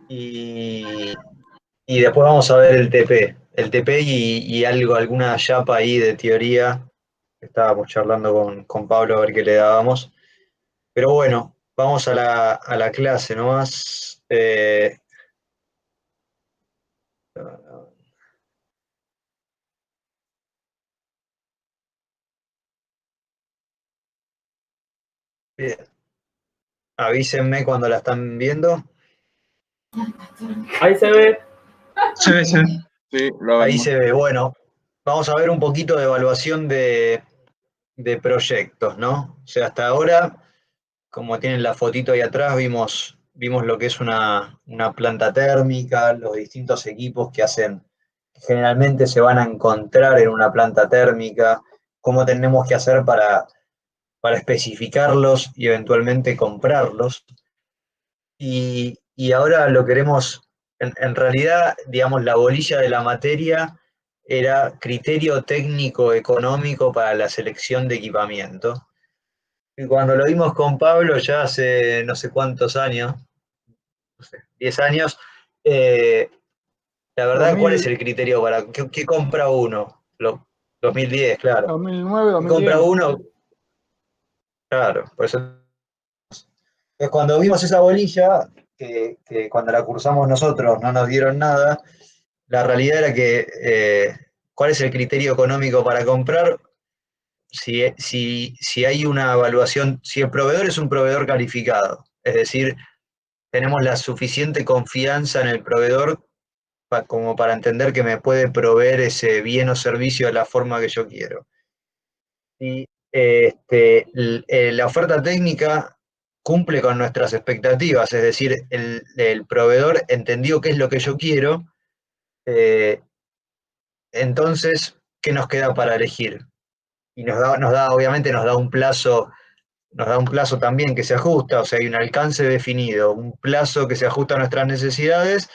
Y, y después vamos a ver el TP y algo, alguna chapa ahí de teoría. Estábamos charlando con Pablo a ver qué le dábamos. Pero bueno, vamos a la clase nomás. Bien, avísenme cuando la están viendo. Ahí se ve. Se ve, se ve. Sí, lo Ahí vemos. se ve. Bueno, vamos a ver un poquito de evaluación de proyectos, ¿no? O sea, hasta ahora, como tienen la fotito ahí atrás, vimos lo que es una planta térmica, los distintos equipos que generalmente se van a encontrar en una planta térmica, cómo tenemos que hacer para especificarlos y eventualmente comprarlos. Y ahora lo queremos, en realidad, digamos, la bolilla de la materia era criterio técnico económico para la selección de equipamiento. Y cuando lo vimos con Pablo ya hace no sé cuántos años, no sé, 10 años, la verdad, ¿cuál es 2000, el criterio para qué compra uno? 2010, claro. 2009, ¿Qué compra 2010. uno? Claro, por eso. Entonces, cuando vimos esa bolilla, que cuando la cursamos nosotros no nos dieron nada, la realidad era que, ¿cuál es el criterio económico para comprar? Si hay una evaluación, si el proveedor es un proveedor calificado, es decir, tenemos la suficiente confianza en el proveedor como para entender que me puede proveer ese bien o servicio de la forma que yo quiero. Y la oferta técnica cumple con nuestras expectativas, es decir, el proveedor entendió qué es lo que yo quiero, eh, entonces, ¿qué nos queda para elegir? Y obviamente nos da un plazo también que se ajusta, o sea, hay un alcance definido, un plazo que se ajusta a nuestras necesidades,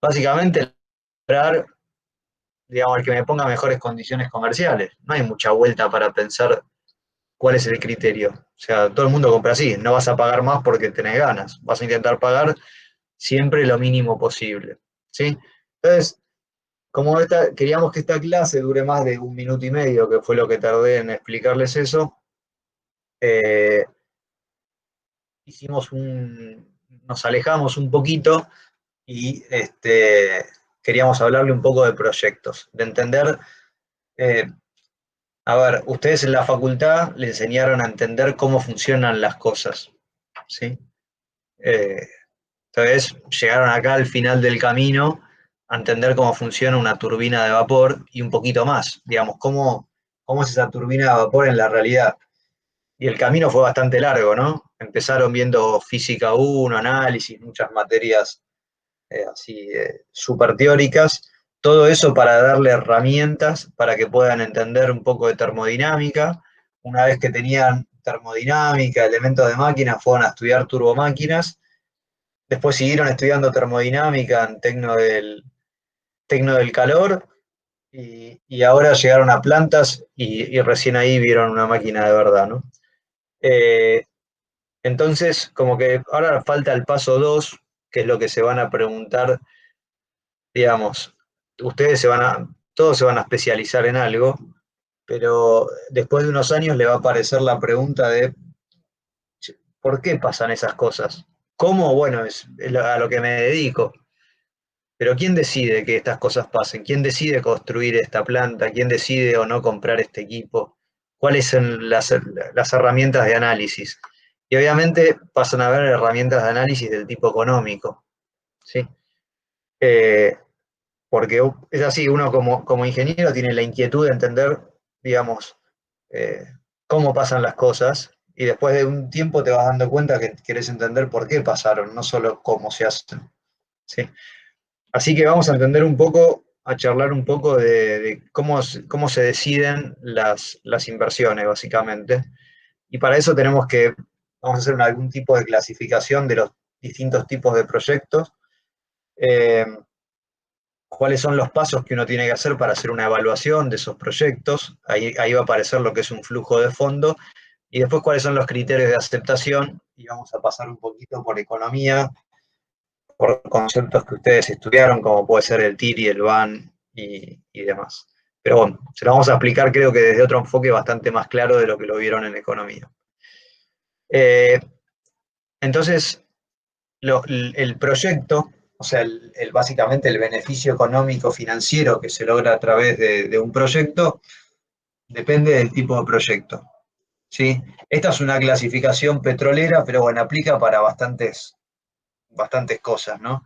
básicamente lograr, digamos, el que me ponga mejores condiciones comerciales. No hay mucha vuelta para pensar cuál es el criterio. O sea, todo el mundo compra así, no vas a pagar más porque tenés ganas, vas a intentar pagar siempre lo mínimo posible. ¿Sí? Entonces, queríamos que esta clase dure más de 1 minuto y medio, que fue lo que tardé en explicarles eso, eh, nos alejamos un poquito y queríamos hablarle un poco de proyectos, de entender, eh, a ver, ustedes en la facultad le enseñaron a entender cómo funcionan las cosas, ¿sí? Eh, entonces llegaron acá al final del camino a entender cómo funciona una turbina de vapor y un poquito más, digamos, cómo es esa turbina de vapor en la realidad. Y el camino fue bastante largo, ¿no? Empezaron viendo física 1, análisis, muchas materias así súper teóricas, todo eso para darle herramientas para que puedan entender un poco de termodinámica. Una vez que tenían termodinámica, elementos de máquina, fueron a estudiar turbomáquinas. Después siguieron estudiando termodinámica en Tecno del Calor y ahora llegaron a plantas y recién ahí vieron una máquina de verdad, ¿no? Eh, entonces, como que ahora falta el paso 2, que es lo que se van a preguntar, digamos, todos se van a especializar en algo, pero después de unos años le va a aparecer la pregunta de ¿por qué pasan esas cosas? ¿Cómo? Bueno, es a lo que me dedico. Pero ¿quién decide que estas cosas pasen? ¿Quién decide construir esta planta? ¿Quién decide o no comprar este equipo? ¿Cuáles son las herramientas de análisis? Y obviamente pasan a haber herramientas de análisis del tipo económico, ¿sí? Eh, Porque es así, uno como ingeniero tiene la inquietud de entender, digamos, eh, cómo pasan las cosas, y después de un tiempo te vas dando cuenta que querés entender por qué pasaron, no solo cómo se hacen, ¿sí? Así que vamos a entender un poco, a charlar un poco de cómo se deciden las inversiones, básicamente. Y para eso vamos a hacer algún tipo de clasificación de los distintos tipos de proyectos. Eh, Cuáles son los pasos que uno tiene que hacer para hacer una evaluación de esos proyectos. Ahí va a aparecer lo que es un flujo de fondo, y después cuáles son los criterios de aceptación, y vamos a pasar un poquito por economía, por conceptos que ustedes estudiaron, como puede ser el TIR y el BAN y demás. Pero bueno, se lo vamos a explicar creo que desde otro enfoque bastante más claro de lo que lo vieron en economía. Entonces, el proyecto, o sea, básicamente el beneficio económico financiero que se logra a través de un proyecto, depende del tipo de proyecto. ¿Sí? Esta es una clasificación petrolera, pero bueno, aplica para bastantes cosas, ¿no?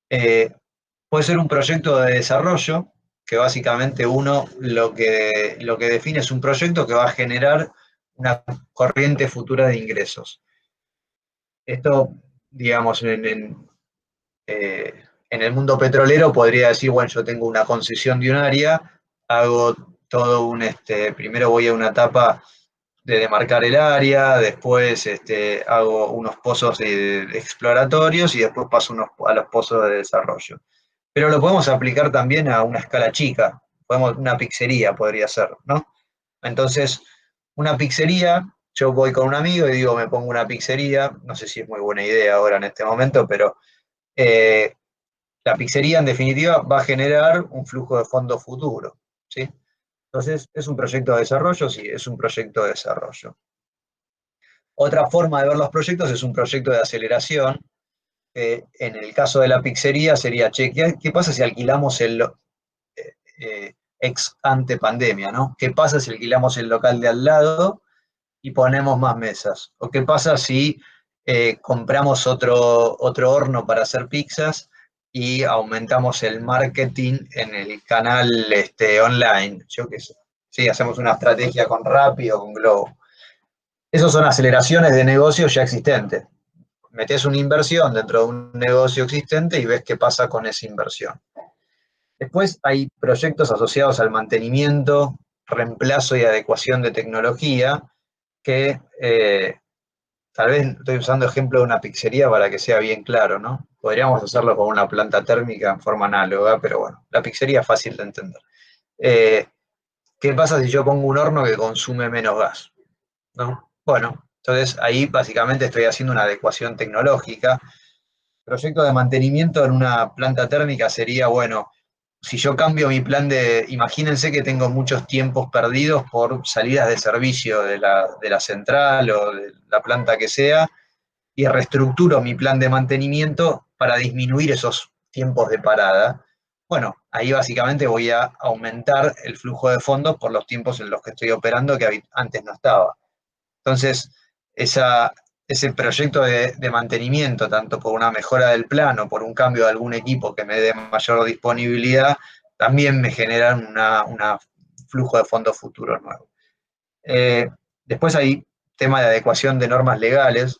Puede ser un proyecto de desarrollo, que básicamente uno lo que define es un proyecto que va a generar una corriente futura de ingresos. Esto, digamos, en el mundo petrolero podría decir, bueno, yo tengo una concesión de un área, hago todo primero voy a una etapa de demarcar el área, después hago unos pozos exploratorios y después paso a los pozos de desarrollo. Pero lo podemos aplicar también a una escala chica, una pizzería podría ser, ¿no? Entonces, una pizzería, yo voy con un amigo y digo, me pongo una pizzería, no sé si es muy buena idea ahora en este momento, pero eh, la pizzería en definitiva va a generar un flujo de fondos futuro, ¿sí? Entonces, ¿es un proyecto de desarrollo? Sí, es un proyecto de desarrollo. Otra forma de ver los proyectos es un proyecto de aceleración. En el caso de la pizzería sería, che, ¿qué pasa si alquilamos ex ante pandemia, ¿no? ¿Qué pasa si alquilamos el local de al lado y ponemos más mesas? ¿O qué pasa si compramos otro horno para hacer pizzas y aumentamos el marketing en el canal online? Yo qué sé. Sí, hacemos una estrategia con Rappi o con Globo. Esas son aceleraciones de negocios ya existentes. Metés una inversión dentro de un negocio existente y ves qué pasa con esa inversión. Después hay proyectos asociados al mantenimiento, reemplazo y adecuación de tecnología, que tal vez estoy usando ejemplo de una pizzería para que sea bien claro, ¿no? Podríamos hacerlo con una planta térmica en forma análoga, pero bueno, la pizzería es fácil de entender. Eh, ¿Qué pasa si yo pongo un horno que consume menos gas? ¿No? Bueno, entonces ahí básicamente estoy haciendo una adecuación tecnológica. Proyecto de mantenimiento en una planta térmica sería, bueno, si yo cambio mi plan imagínense que tengo muchos tiempos perdidos por salidas de servicio de la central o de la planta que sea, y reestructuro mi plan de mantenimiento para disminuir esos tiempos de parada. Bueno, ahí básicamente voy a aumentar el flujo de fondos por los tiempos en los que estoy operando que antes no estaba. Entonces, ese proyecto de mantenimiento, tanto por una mejora del plano, por un cambio de algún equipo que me dé mayor disponibilidad, también me generan un flujo de fondos futuros nuevo. Después hay tema de adecuación de normas legales,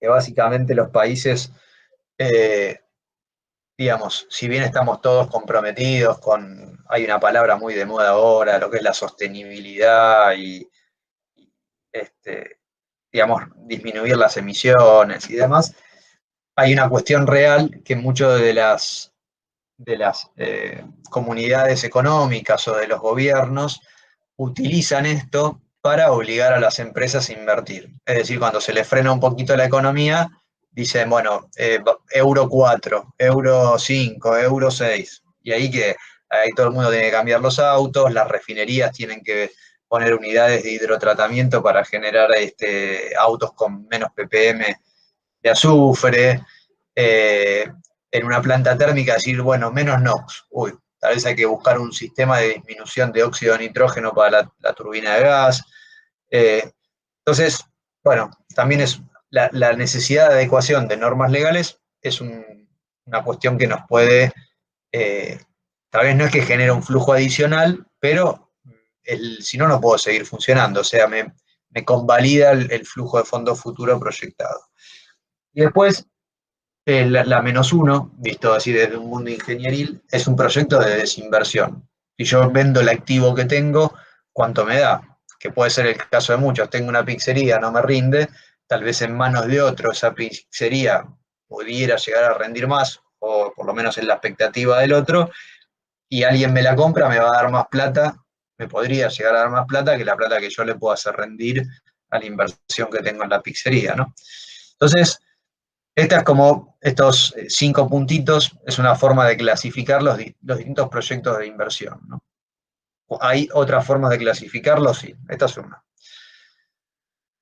que básicamente los países, eh, digamos, si bien estamos todos comprometidos hay una palabra muy de moda ahora, lo que es la sostenibilidad y digamos, disminuir las emisiones y demás, hay una cuestión real que muchas de las comunidades económicas o de los gobiernos utilizan esto para obligar a las empresas a invertir. Es decir, cuando se les frena un poquito la economía, dicen, bueno, euro 4, euro 5, euro 6. Y ahí todo el mundo tiene que cambiar los autos, las refinerías tienen que poner unidades de hidrotratamiento para generar autos con menos ppm de azufre. Eh, en una planta térmica decir, bueno, menos NOx. Uy, tal vez hay que buscar un sistema de disminución de óxido de nitrógeno para la turbina de gas. Entonces, bueno, también es la necesidad de adecuación de normas legales es una cuestión que nos puede, eh, tal vez no es que genere un flujo adicional, pero si no, no puedo seguir funcionando, o sea, me convalida el flujo de fondos futuro proyectado. Y después, la menos uno, visto así desde un mundo ingenieril, es un proyecto de desinversión. Si yo vendo el activo que tengo, ¿cuánto me da? Que puede ser el caso de muchos. Tengo una pizzería, no me rinde, tal vez en manos de otro esa pizzería pudiera llegar a rendir más, o por lo menos en la expectativa del otro, y alguien me la compra, me va a dar más plata me podría llegar a dar más plata que la plata que yo le puedo hacer rendir a la inversión que tengo en la pizzería, ¿no? Entonces, estas como estos 5 puntitos es una forma de clasificar los distintos proyectos de inversión, ¿no? ¿Hay otras formas de clasificarlos? Sí, esta es una.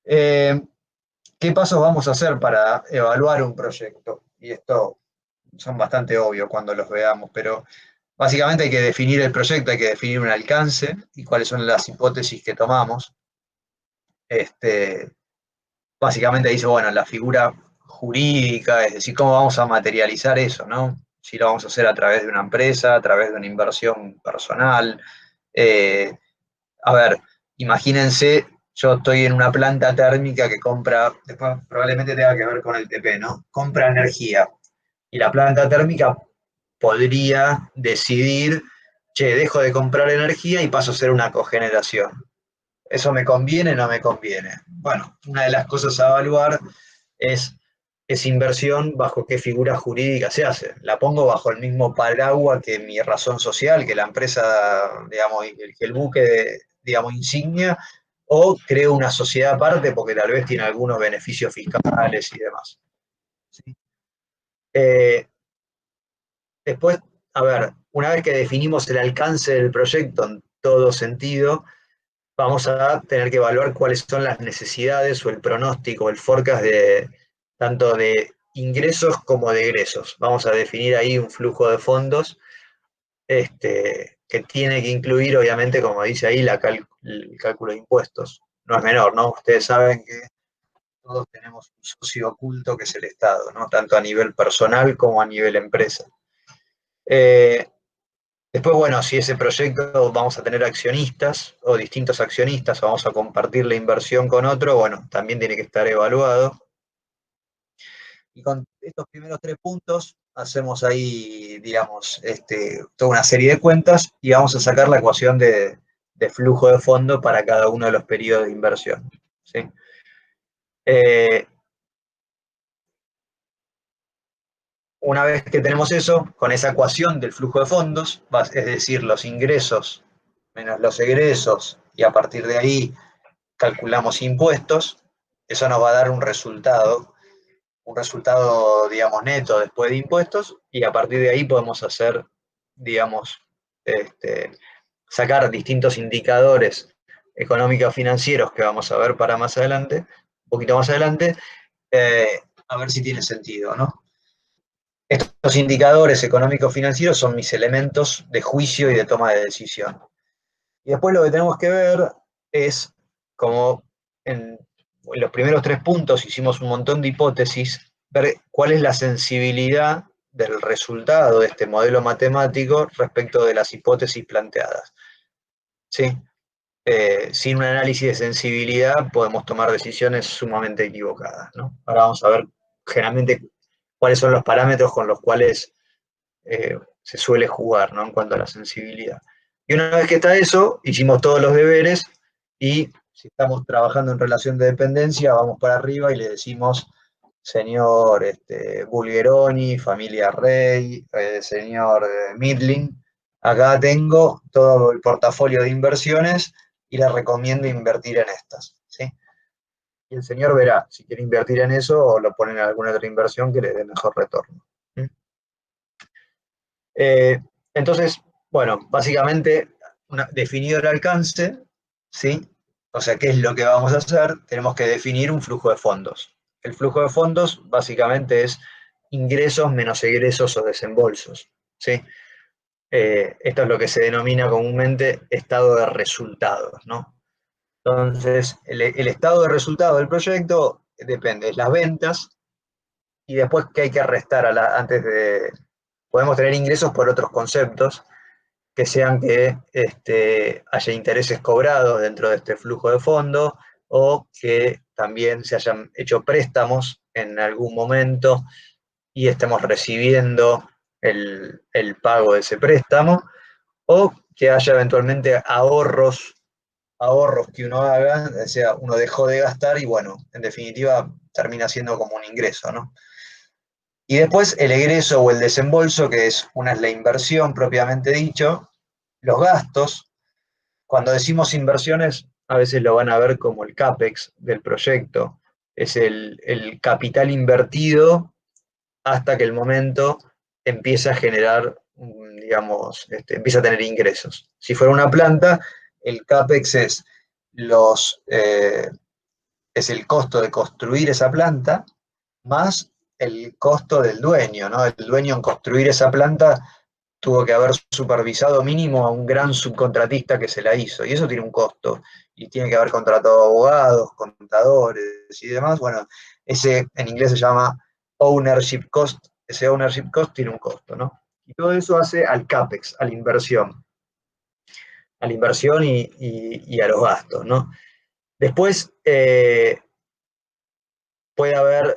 ¿Qué pasos vamos a hacer para evaluar un proyecto? Y esto son bastante obvios cuando los veamos, pero básicamente hay que definir el proyecto, hay que definir un alcance y cuáles son las hipótesis que tomamos. Básicamente dice, bueno, la figura jurídica, es decir, cómo vamos a materializar eso, ¿no? Si lo vamos a hacer a través de una empresa, a través de una inversión personal. Eh, a ver, imagínense, yo estoy en una planta térmica que compra, después probablemente tenga que ver con el TP, ¿no? Compra energía. Y la planta térmica podría decidir, che, dejo de comprar energía y paso a hacer una cogeneración. ¿Eso me conviene o no me conviene? Bueno, una de las cosas a evaluar es esa inversión, bajo qué figura jurídica se hace. La pongo bajo el mismo paraguas que mi razón social, que la empresa, digamos, que el buque, digamos, insignia, o creo una sociedad aparte porque tal vez tiene algunos beneficios fiscales y demás. ¿Sí? Eh, Después, a ver, una vez que definimos el alcance del proyecto en todo sentido, vamos a tener que evaluar cuáles son las necesidades o el pronóstico, el forecast de tanto de ingresos como de egresos. Vamos a definir ahí un flujo de fondos que tiene que incluir, obviamente, como dice ahí, el cálculo de impuestos. No es menor, ¿no? Ustedes saben que todos tenemos un socio oculto que es el Estado, ¿no? Tanto a nivel personal como a nivel empresa. Eh, Después, bueno, si ese proyecto vamos a tener accionistas o distintos accionistas, o vamos a compartir la inversión con otro, bueno, también tiene que estar evaluado. Y con estos primeros 3 puntos hacemos ahí, digamos, toda una serie de cuentas y vamos a sacar la ecuación de flujo de fondo para cada uno de los periodos de inversión. ¿Sí? Eh, una vez que tenemos eso, con esa ecuación del flujo de fondos, es decir, los ingresos menos los egresos, y a partir de ahí calculamos impuestos, eso nos va a dar un resultado, digamos, neto después de impuestos, y a partir de ahí podemos hacer, digamos, sacar distintos indicadores económicos financieros que vamos a ver para más adelante, un poquito más adelante, a ver si tiene sentido, ¿no? Estos indicadores económicos financieros son mis elementos de juicio y de toma de decisión. Y después lo que tenemos que ver es, como en los primeros 3 puntos hicimos un montón de hipótesis, ver cuál es la sensibilidad del resultado de este modelo matemático respecto de las hipótesis planteadas. ¿Sí? Sin un análisis de sensibilidad podemos tomar decisiones sumamente equivocadas, ¿no? Ahora vamos a ver generalmente cuáles son los parámetros con los cuales se suele jugar, ¿no? En cuanto a la sensibilidad. Y una vez que está eso, hicimos todos los deberes y si estamos trabajando en relación de dependencia, vamos para arriba y le decimos, señor Bulgeroni, familia Rey, señor Midling, acá tengo todo el portafolio de inversiones y le recomiendo invertir en estas. ¿Sí? Y el señor verá si quiere invertir en eso o lo pone en alguna otra inversión que le dé mejor retorno. ¿Sí? Entonces, bueno, básicamente, definido el alcance, ¿sí? O sea, ¿qué es lo que vamos a hacer? Tenemos que definir un flujo de fondos. El flujo de fondos básicamente es ingresos menos egresos o desembolsos, ¿sí? Esto es lo que se denomina comúnmente estado de resultados, ¿no? Entonces, el estado de resultado del proyecto depende de las ventas y después qué hay que restar antes de... Podemos tener ingresos por otros conceptos, que sean que haya intereses cobrados dentro de este flujo de fondo o que también se hayan hecho préstamos en algún momento y estemos recibiendo el pago de ese préstamo, o que haya eventualmente ahorros que uno haga, o sea, uno dejó de gastar y bueno, en definitiva termina siendo como un ingreso, ¿no? Y después el egreso o el desembolso, que es una es la inversión propiamente dicho, los gastos, Cuando decimos inversiones, a veces lo van a ver como el CAPEX del proyecto. Es el capital invertido hasta que el momento empieza a generar, digamos, empieza a tener ingresos. Si fuera una planta, el CAPEX es el costo de construir esa planta más el costo del dueño, ¿no? El dueño en construir esa planta tuvo que haber supervisado mínimo a un gran subcontratista que se la hizo, y eso tiene un costo, y tiene que haber contratado abogados, contadores y demás. Bueno, ese en inglés se llama ownership cost, ese ownership cost tiene un costo, ¿no? Y todo eso hace al CAPEX, a la inversión y a los gastos, ¿no? Después puede haber,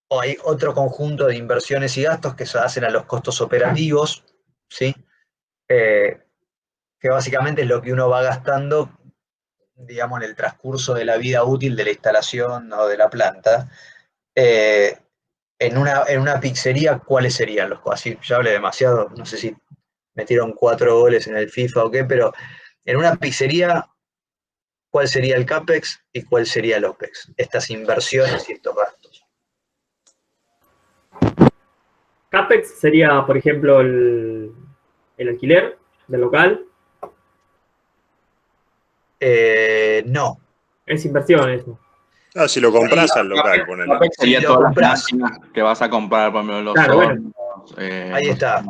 o hay otro conjunto de inversiones y gastos que se hacen a los costos operativos, ¿sí? Eh, que básicamente es lo que uno va gastando, digamos, en el transcurso de la vida útil de la instalación o de la planta. Eh, en una pizzería, ¿cuáles serían los costos? Así, ya hablé demasiado, no sé si metieron 4 goles en el FIFA o qué, pero en una pizzería, ¿cuál sería el CAPEX y cuál sería el OPEX? Estas inversiones y estos gastos. CAPEX sería, por ejemplo, el alquiler del local. No. Es inversión eso. Ah, si lo compras al local, ponele. CAPEX sería Si lo todas compras. las máquinas que vas a comprar, por ejemplo, los Claro, hornos, Ahí no está. sé,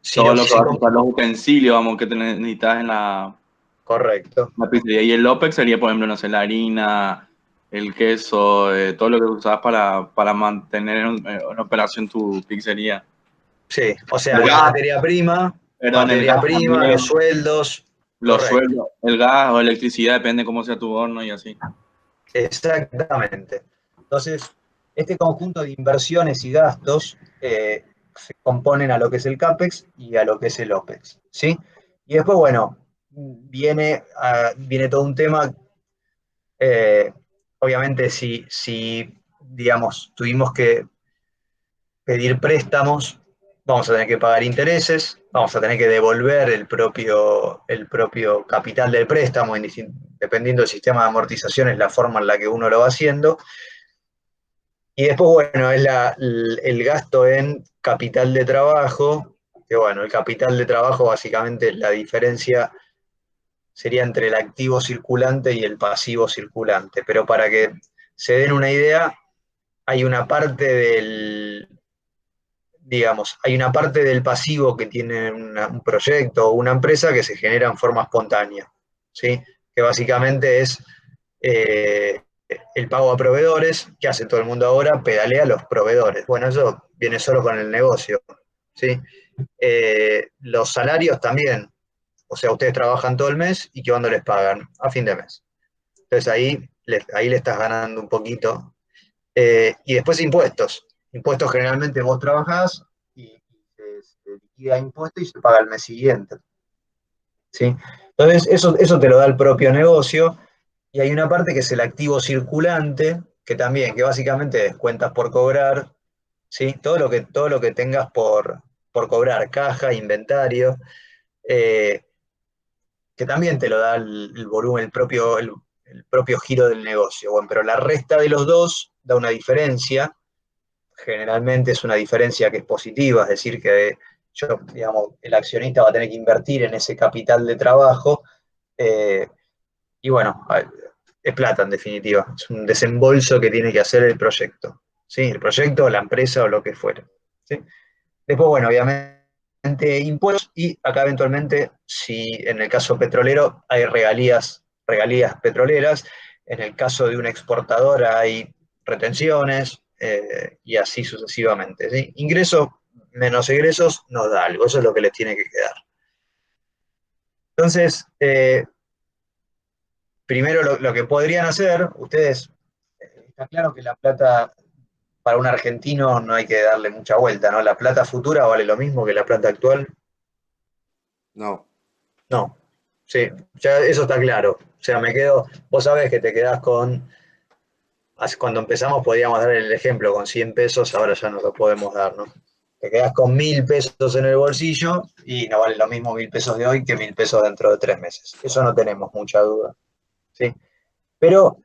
Si todo lo- lo que si vas a com- usar, los utensilios, vamos, que necesitas en la Correcto. pizzería. Y el OPEX sería, por ejemplo, no sé, la harina, el queso, todo lo que usas para mantener en operación tu pizzería. Sí, o sea, El la gas, perdón, el materia gas prima, también, los sueldos. los Correcto. sueldos, el gas o electricidad, depende cómo sea tu horno y así. Exactamente. Entonces, este conjunto de inversiones y gastos se componen a lo que es el CAPEX y a lo que es el OPEX, ¿sí? Y después, bueno, viene todo un tema, eh, obviamente si, digamos, tuvimos que pedir préstamos, vamos a tener que pagar intereses, vamos a tener que devolver el propio capital del préstamo, dependiendo del sistema de amortización, es la forma en la que uno lo va haciendo. Y después, bueno, es el gasto en capital de trabajo, que bueno, el capital de trabajo básicamente la diferencia sería entre el activo circulante y el pasivo circulante, pero para que se den una idea, hay una parte hay una parte del pasivo que tiene un proyecto o una empresa que se genera en forma espontánea, ¿sí? Que básicamente es eh, el pago a proveedores, que hace todo el mundo ahora, pedalea a los proveedores. Bueno, eso viene solo con el negocio, ¿sí? Los salarios también, o sea, ustedes trabajan todo el mes y ¿qué cuando les pagan? A fin de mes. Entonces ahí le estás ganando un poquito. Y después impuestos. Impuestos generalmente vos trabajás y se liquida impuesto y se paga el mes siguiente, ¿sí? Entonces eso te lo da el propio negocio. Y hay una parte que es el activo circulante, que también, que básicamente descuentas por cobrar, ¿sí? Todo lo que tengas por cobrar, caja, inventario, eh, que también te lo da el volumen, el propio giro del negocio. Bueno, pero la resta de los dos da una diferencia. Generalmente es una diferencia que es positiva, es decir, que digamos, el accionista va a tener que invertir en ese capital de trabajo. eh, y bueno, es plata en definitiva, es un desembolso que tiene que hacer el proyecto, ¿sí? El proyecto, la empresa o lo que fuera, ¿sí? Después, bueno, obviamente impuestos y acá eventualmente, si en el caso petrolero hay regalías petroleras, en el caso de una exportadora hay retenciones y así sucesivamente, ¿sí? Ingresos menos egresos nos da algo, eso es lo que les tiene que quedar. Entonces, primero lo que podrían hacer, ustedes, está claro que la plata para un argentino no hay que darle mucha vuelta, ¿no? La plata futura vale lo mismo que la plata actual. No. No, sí, ya eso está claro. O sea, vos sabés que te quedás cuando empezamos podíamos dar el ejemplo con 100 pesos, ahora ya no lo podemos dar, ¿no? Te quedás con 1.000 pesos en el bolsillo y no vale lo mismo 1.000 pesos de hoy que 1.000 pesos dentro de 3 meses. Eso no tenemos mucha duda. ¿Sí? Pero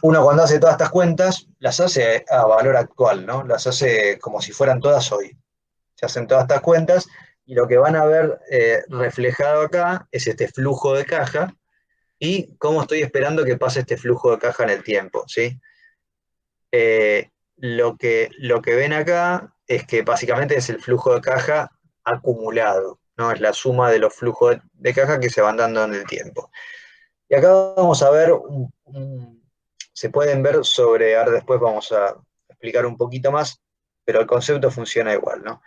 uno cuando hace todas estas cuentas, las hace a valor actual, ¿no? Las hace como si fueran todas hoy. Se hacen todas estas cuentas y lo que van a ver reflejado acá es este flujo de caja y cómo estoy esperando que pase este flujo de caja en el tiempo, ¿sí? Lo que ven acá es que básicamente es el flujo de caja acumulado, ¿no? Es la suma de los flujos de caja que se van dando en el tiempo. Y acá vamos a ver, se pueden ver sobre, ahora después vamos a explicar un poquito más, pero el concepto funciona igual, ¿no?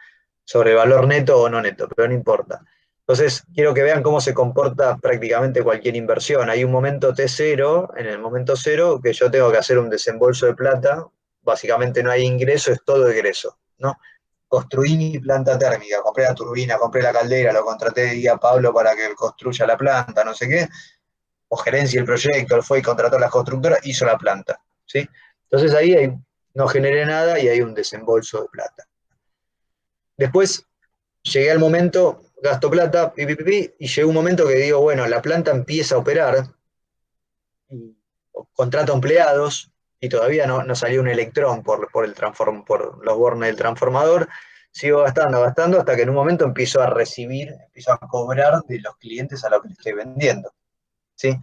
Sobre valor neto o no neto, pero no importa. Entonces, quiero que vean cómo se comporta prácticamente cualquier inversión. Hay un momento T0, en el momento cero, que yo tengo que hacer un desembolso de plata. Básicamente no hay ingreso, es todo egreso, ¿no? Construí mi planta térmica, compré la turbina, compré la caldera, lo contraté a Pablo para que construya la planta, no sé qué, o gerencia el proyecto, él fue y contrató a las constructoras, hizo la planta, ¿sí? Entonces ahí no generé nada y hay un desembolso de plata. Después llegué al momento, gasto plata, y llegó un momento que digo, bueno, la planta empieza a operar, y contrato empleados, y todavía no salió un electrón por los bornes del transformador, sigo gastando, hasta que en un momento empiezo a cobrar de los clientes a los que le estoy vendiendo, ¿sí?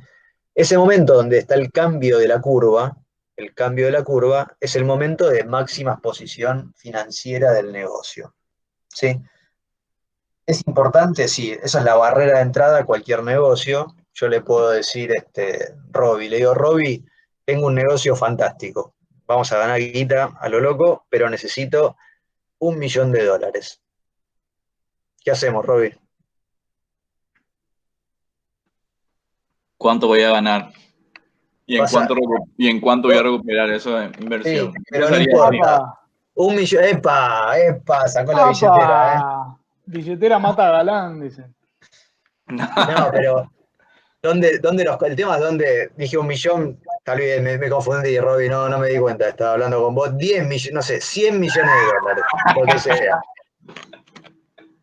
Ese momento donde está el cambio de la curva, es el momento de máxima exposición financiera del negocio, ¿sí? ¿Es importante? Sí, esa es la barrera de entrada a cualquier negocio. Yo le puedo decir, Robbie, le digo, Robbie, tengo un negocio fantástico. Vamos a ganar guita a lo loco, pero necesito $1.000.000. ¿Qué hacemos, Robbie? ¿Cuánto voy a ganar? ¿Y en Pasa. cuánto voy a recuperar esa inversión? Sí, pero Eso no sería importa. ¡Apa! 1.000.000, epa, sacó la billetera, ¡Apa! Billetera mata a galán, dicen. No, pero el tema es dónde dije 1.000.000, tal vez me confundí, Robbie, no me di cuenta, estaba hablando con vos, 10 millones, no sé, $100 millones, lo que sea.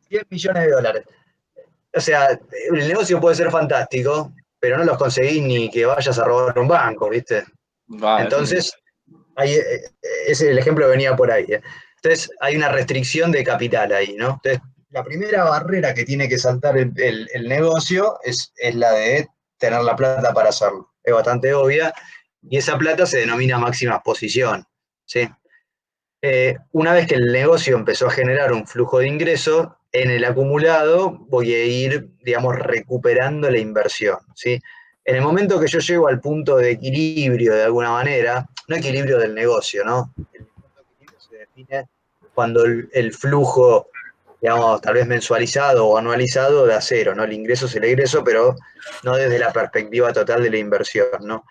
$100 millones. O sea, el negocio puede ser fantástico, pero no los conseguís ni que vayas a robar un banco, ¿viste? Va, eso sí. Entonces, ese el ejemplo venía por ahí. Entonces, hay una restricción de capital ahí, ¿no? Entonces, la primera barrera que tiene que saltar el negocio es la de tener la plata para hacerlo. Es bastante obvia. Y esa plata se denomina máxima exposición, ¿sí? Una vez que el negocio empezó a generar un flujo de ingreso, en el acumulado voy a ir, digamos, recuperando la inversión, ¿sí? En el momento que yo llego al punto de equilibrio de alguna manera, no equilibrio del negocio, ¿no? El punto de equilibrio se define cuando el flujo, digamos, tal vez mensualizado o anualizado da cero, ¿no? El ingreso es el egreso, pero no desde la perspectiva total de la inversión, ¿no?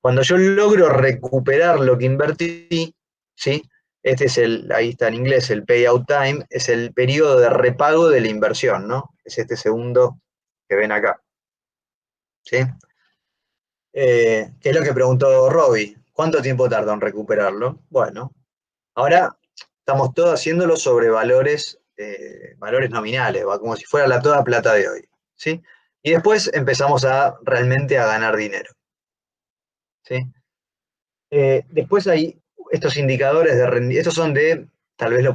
Cuando yo logro recuperar lo que invertí, ¿sí? Ahí está en inglés, el payout time, es el periodo de repago de la inversión, ¿no? Es este segundo que ven acá, ¿sí? ¿Qué es lo que preguntó Robbie? ¿Cuánto tiempo tarda en recuperarlo? Bueno, ahora estamos todos haciéndolo sobre valores nominales, como si fuera la toda plata de hoy, ¿sí? Y después empezamos realmente a ganar dinero, ¿sí? Después hay estos indicadores de rendimiento, estos son tal vez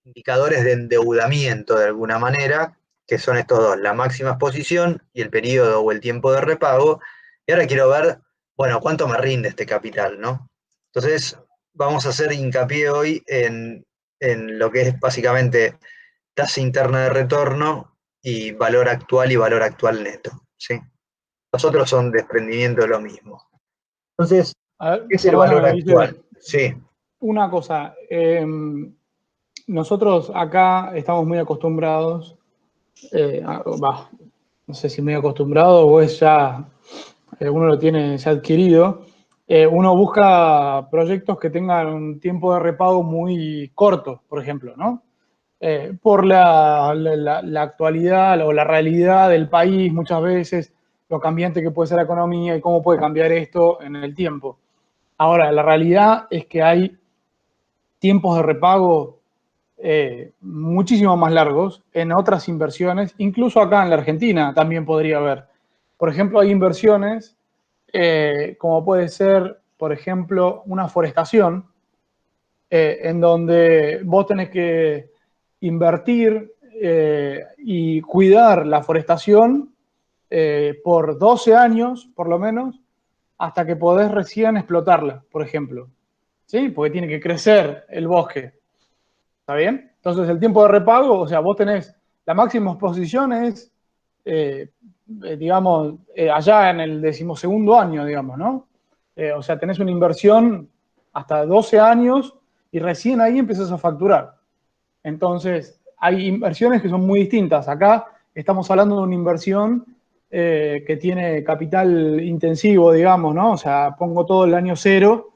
indicadores de endeudamiento de alguna manera, que son estos dos, la máxima exposición y el periodo o el tiempo de repago. Y ahora quiero ver, bueno, cuánto me rinde este capital, ¿no? Entonces, vamos a hacer hincapié hoy en lo que es básicamente tasa interna de retorno y valor actual neto, ¿sí? Los otros son desprendimiento de lo mismo. Entonces, A ver, ¿qué es el valor perdóname, Guille, actual? Sí. una cosa. Nosotros acá estamos muy acostumbrados, no sé si muy acostumbrado o es ya, uno lo tiene ya adquirido. Uno busca proyectos que tengan un tiempo de repago muy corto, por ejemplo, ¿no? Por la actualidad o la realidad del país, muchas veces, lo cambiante que puede ser la economía y cómo puede cambiar esto en el tiempo. Ahora, la realidad es que hay tiempos de repago muchísimo más largos en otras inversiones, incluso acá en la Argentina también podría haber. Por ejemplo, hay inversiones como puede ser, por ejemplo, una forestación, en donde vos tenés que invertir y cuidar la forestación por 12 años, por lo menos, hasta que podés recién explotarla, por ejemplo. ¿Sí? Porque tiene que crecer el bosque. ¿Está bien? Entonces, el tiempo de repago, o sea, vos tenés la máxima exposición es, digamos, allá en el 12º año, digamos, ¿no? O sea, tenés una inversión hasta 12 años y recién ahí empiezas a facturar. Entonces, hay inversiones que son muy distintas. Acá estamos hablando de una inversión que tiene capital intensivo, digamos, ¿no? O sea, pongo todo el año cero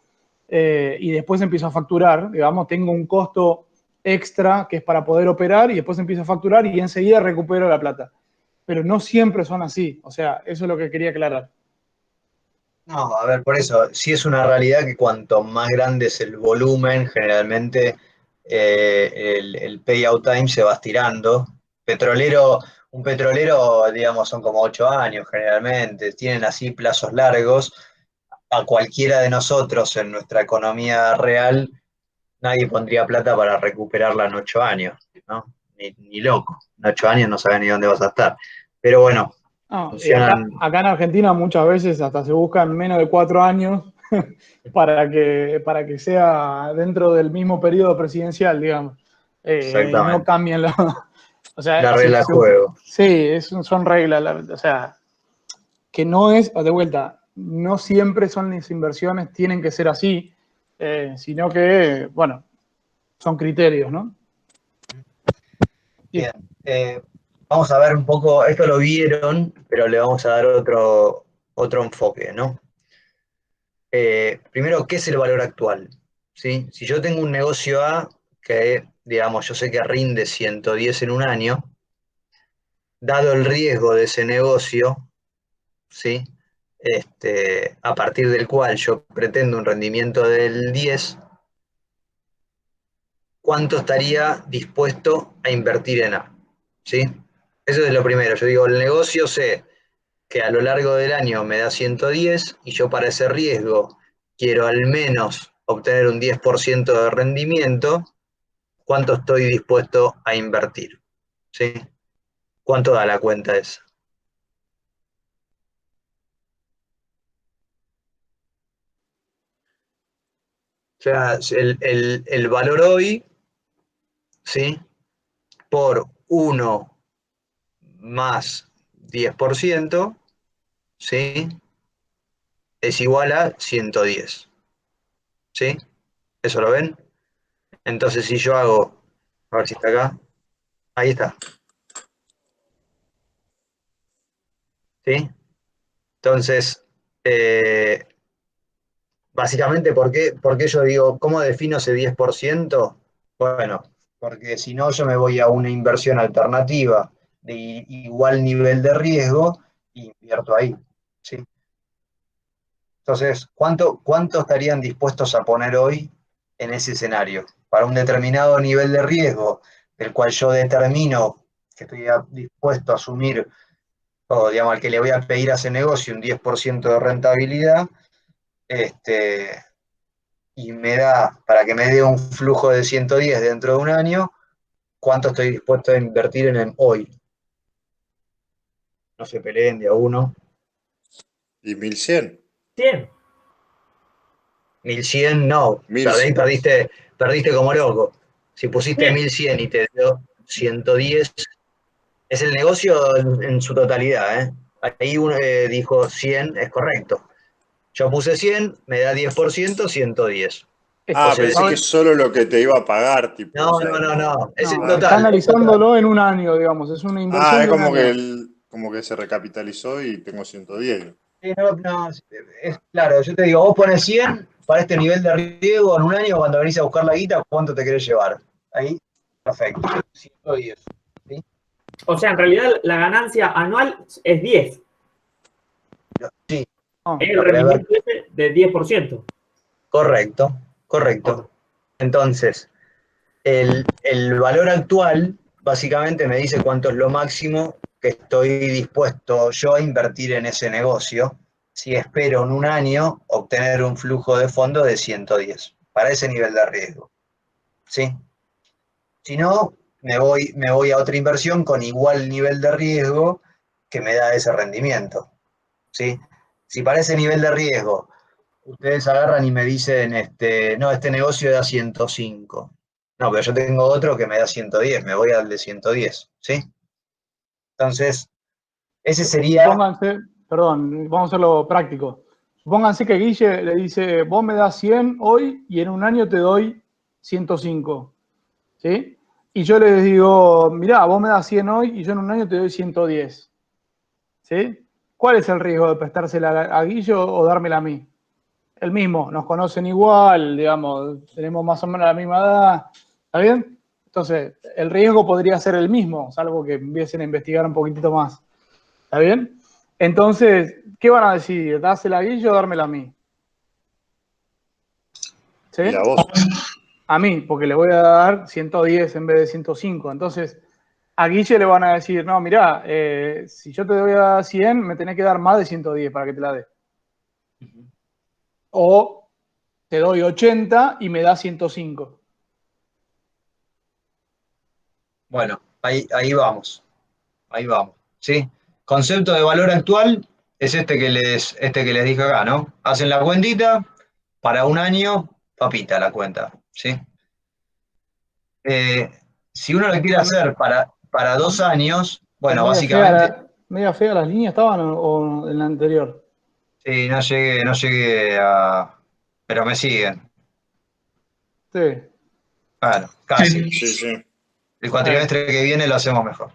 y después empiezo a facturar, digamos, tengo un costo extra que es para poder operar y después empiezo a facturar y enseguida recupero la plata. Pero no siempre son así. O sea, eso es lo que quería aclarar. No, a ver, por eso, sí es una realidad que cuanto más grande es el volumen, generalmente el payout time se va estirando. Un petrolero, digamos, son como 8 años generalmente, tienen así plazos largos. A cualquiera de nosotros en nuestra economía real, nadie pondría plata para recuperarla en 8 años, ¿no? Ni loco. En 8 años no sabes ni dónde vas a estar. Pero bueno, No, y funcionan. acá en Argentina muchas veces hasta se buscan menos de 4 años para que sea dentro del mismo periodo presidencial, digamos. Y no Exactamente. cambien la... O sea, La regla del juego. sí, son reglas. O sea, que no es, de vuelta, no siempre son las inversiones, tienen que ser así, sino que, bueno, son criterios, ¿no? Bien. Vamos a ver un poco, esto lo vieron, pero le vamos a dar otro enfoque, ¿no? Primero, ¿qué es el valor actual? ¿Sí? Si yo tengo un negocio A que, digamos, yo sé que rinde 110 en un año, dado el riesgo de ese negocio, ¿sí? A partir del cual yo pretendo un rendimiento del 10, ¿cuánto estaría dispuesto a invertir en A? ¿Sí? Eso es lo primero. Yo digo, el negocio sé que a lo largo del año me da 110 y yo para ese riesgo quiero al menos obtener un 10% de rendimiento, ¿cuánto estoy dispuesto a invertir? ¿Sí? ¿Cuánto da la cuenta esa? O sea, el valor hoy, ¿sí? Por 1 más 10%, ¿sí? Es igual a 110. ¿Sí? ¿Eso lo ven? Entonces, si yo hago, a ver si está acá, ahí está. ¿Sí? Entonces, básicamente, ¿por qué yo digo, cómo defino ese 10%? Bueno, porque si no, yo me voy a una inversión alternativa de igual nivel de riesgo y invierto ahí. ¿Sí? Entonces, ¿cuánto estarían dispuestos a poner hoy en ese escenario? Para un determinado nivel de riesgo, del cual yo determino que estoy dispuesto a asumir, o digamos, al que le voy a pedir a ese negocio un 10% de rentabilidad, y me da, para que me dé un flujo de 110 dentro de un año, ¿cuánto estoy dispuesto a invertir en el hoy? No se peleen de a uno. ¿Y 1100? 100. 1100, no. 1100. Perdiste como loco. Si pusiste 100. 1100 y te dio 110, es el negocio en su totalidad, ¿eh? Ahí uno dijo 100, es correcto. Yo puse 100, me da 10%, 110. O Ah, sea, pensé que solo lo que te iba a pagar, tipo, o no, sea, no, no, no. no. Es el No, está total. analizándolo en un año, digamos, es una Ah, inversión es de un como que año. como que se recapitalizó y tengo 110. Sí, no, no, es claro, yo te digo, vos pones 100 para este nivel de riesgo en un año, cuando venís a buscar la guita, ¿cuánto te querés llevar? Ahí, perfecto, 110. ¿Sí? O sea, en realidad la ganancia anual es 10. Sí, No, Es el lo querés ver. rendimiento ese de 10%. Correcto, Ok. correcto. Entonces, el valor actual básicamente me dice cuánto es lo máximo que estoy dispuesto yo a invertir en ese negocio si espero en un año obtener un flujo de fondo de 110 para ese nivel de riesgo. ¿Sí? Si no, me voy a otra inversión con igual nivel de riesgo que me da ese rendimiento. ¿Sí? Si para ese nivel de riesgo ustedes agarran y me dicen, no, este negocio da 105. No, pero yo tengo otro que me da 110, me voy al de 110, ¿sí? Entonces, ese sería... Supónganse, perdón, vamos a hacerlo práctico. Supónganse que Guille le dice, vos me das 100 hoy y en un año te doy 105, ¿sí? Y yo les digo, mirá, vos me das 100 hoy y yo en un año te doy 110, ¿sí? ¿Cuál es el riesgo de prestársela a Guille o dármela a mí? El mismo, nos conocen igual, digamos, tenemos más o menos la misma edad, ¿está bien? Entonces, el riesgo podría ser el mismo, salvo que empiecen a investigar un poquitito más, ¿está bien? Entonces, ¿qué van a decidir? ¿Dásela a Guille o dármela a mí? ¿Sí? Y a vos. A mí, porque le voy a dar 110 en vez de 105. Entonces, a Guille le van a decir, no, mirá, si yo te doy a 100, me tenés que dar más de 110 para que te la dé. O te doy 80 y me da 105. Bueno, ahí vamos. Ahí vamos. ¿Sí? Concepto de valor actual es este que les dije acá, ¿no? Hacen la cuentita, para un año, papita la cuenta. ¿Sí? Si uno lo quiere hacer para 2 años, bueno, básicamente... ¿Media fea las líneas estaban o en la anterior? Sí, no llegué a... Pero me siguen. Sí. Claro, casi. Sí, sí. El cuatrimestre que viene lo hacemos mejor.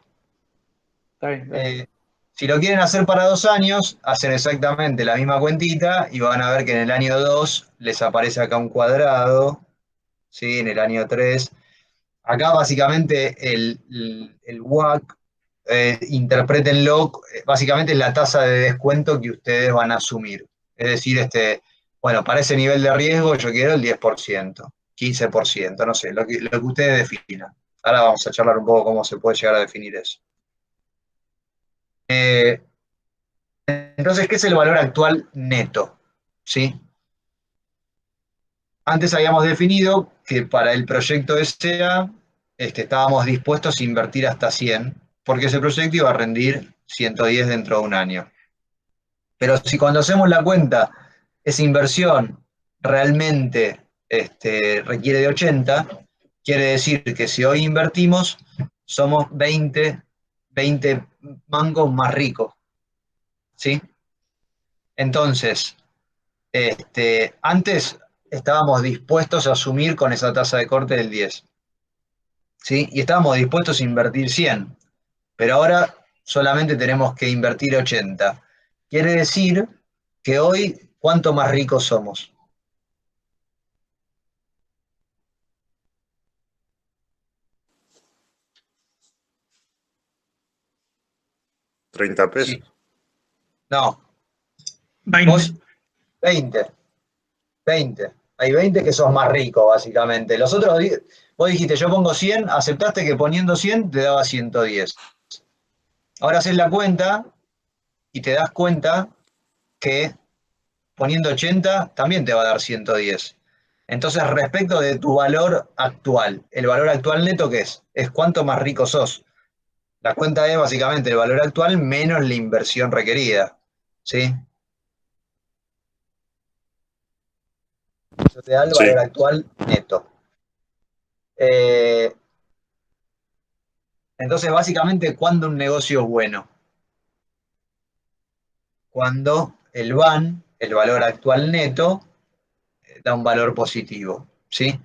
Está bien, está bien. Si lo quieren hacer para 2 años, hacen exactamente la misma cuentita y van a ver que en el año 2 les aparece acá un cuadrado, ¿sí? En el año 3. Acá básicamente el WACC, interprétenlo, básicamente es la tasa de descuento que ustedes van a asumir. Es decir, bueno, para ese nivel de riesgo yo quiero el 10%, 15%, no sé, lo que ustedes definan. Ahora vamos a charlar un poco cómo se puede llegar a definir eso. Entonces, ¿qué es el valor actual neto? ¿Sí? Antes habíamos definido que para el proyecto SA estábamos dispuestos a invertir hasta 100, porque ese proyecto iba a rendir 110 dentro de un año. Pero si cuando hacemos la cuenta, esa inversión realmente requiere de 80, quiere decir que si hoy invertimos, somos 20 mangos más ricos. ¿Sí? Entonces, antes estábamos dispuestos a asumir con esa tasa de corte del 10. ¿Sí? Y estábamos dispuestos a invertir 100. Pero ahora solamente tenemos que invertir 80. Quiere decir que hoy, ¿cuánto más ricos somos? $30. Sí. No. 20. Vos, 20. 20. Hay 20 que sos más ricos, básicamente. Los otros, vos dijiste, yo pongo 100, aceptaste que poniendo 100 te daba 110. Ahora haces la cuenta y te das cuenta que poniendo 80 también te va a dar 110. Entonces, respecto de tu valor actual, el valor actual neto, ¿qué es? Es cuánto más rico sos. La cuenta es básicamente el valor actual menos la inversión requerida. ¿Sí? Eso te da el valor actual neto. Entonces, básicamente, ¿cuándo un negocio es bueno? Cuando el VAN, el valor actual neto, da un valor positivo. ¿Sí?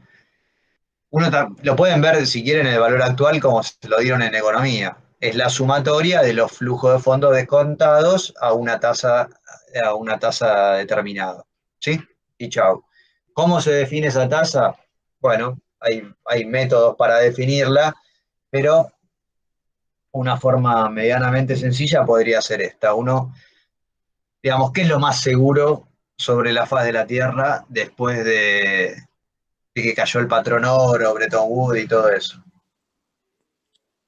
Lo pueden ver, si quieren, el valor actual como se lo dieron en economía. Es la sumatoria de los flujos de fondos descontados a una tasa determinada. ¿Sí? Y chau. ¿Cómo se define esa tasa? Bueno, hay métodos para definirla, pero una forma medianamente sencilla podría ser esta. Digamos, ¿qué es lo más seguro sobre la faz de la Tierra después de de que cayó el patrón oro, Bretton Woods y todo eso.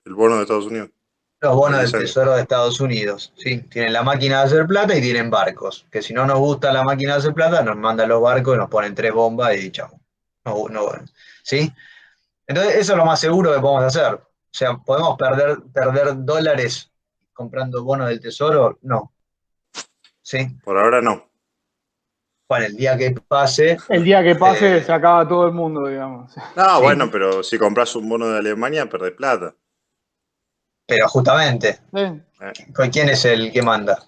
El bono de Estados Unidos. Los bonos del 10 años. Tesoro de Estados Unidos, ¿sí? Tienen la máquina de hacer plata y tienen barcos. Que si no nos gusta la máquina de hacer plata, nos mandan los barcos y nos ponen 3 bombas y chao. No, no, ¿sí? Entonces, eso es lo más seguro que podemos hacer. O sea, ¿podemos perder dólares comprando bonos del Tesoro? No. ¿Sí? Por ahora no. Bueno, el día que pase, El día que pase se acaba todo el mundo, digamos. No, Sí. bueno, pero si compras un bono de Alemania, perdés plata. pero justamente, Sí. ¿quién es el que manda?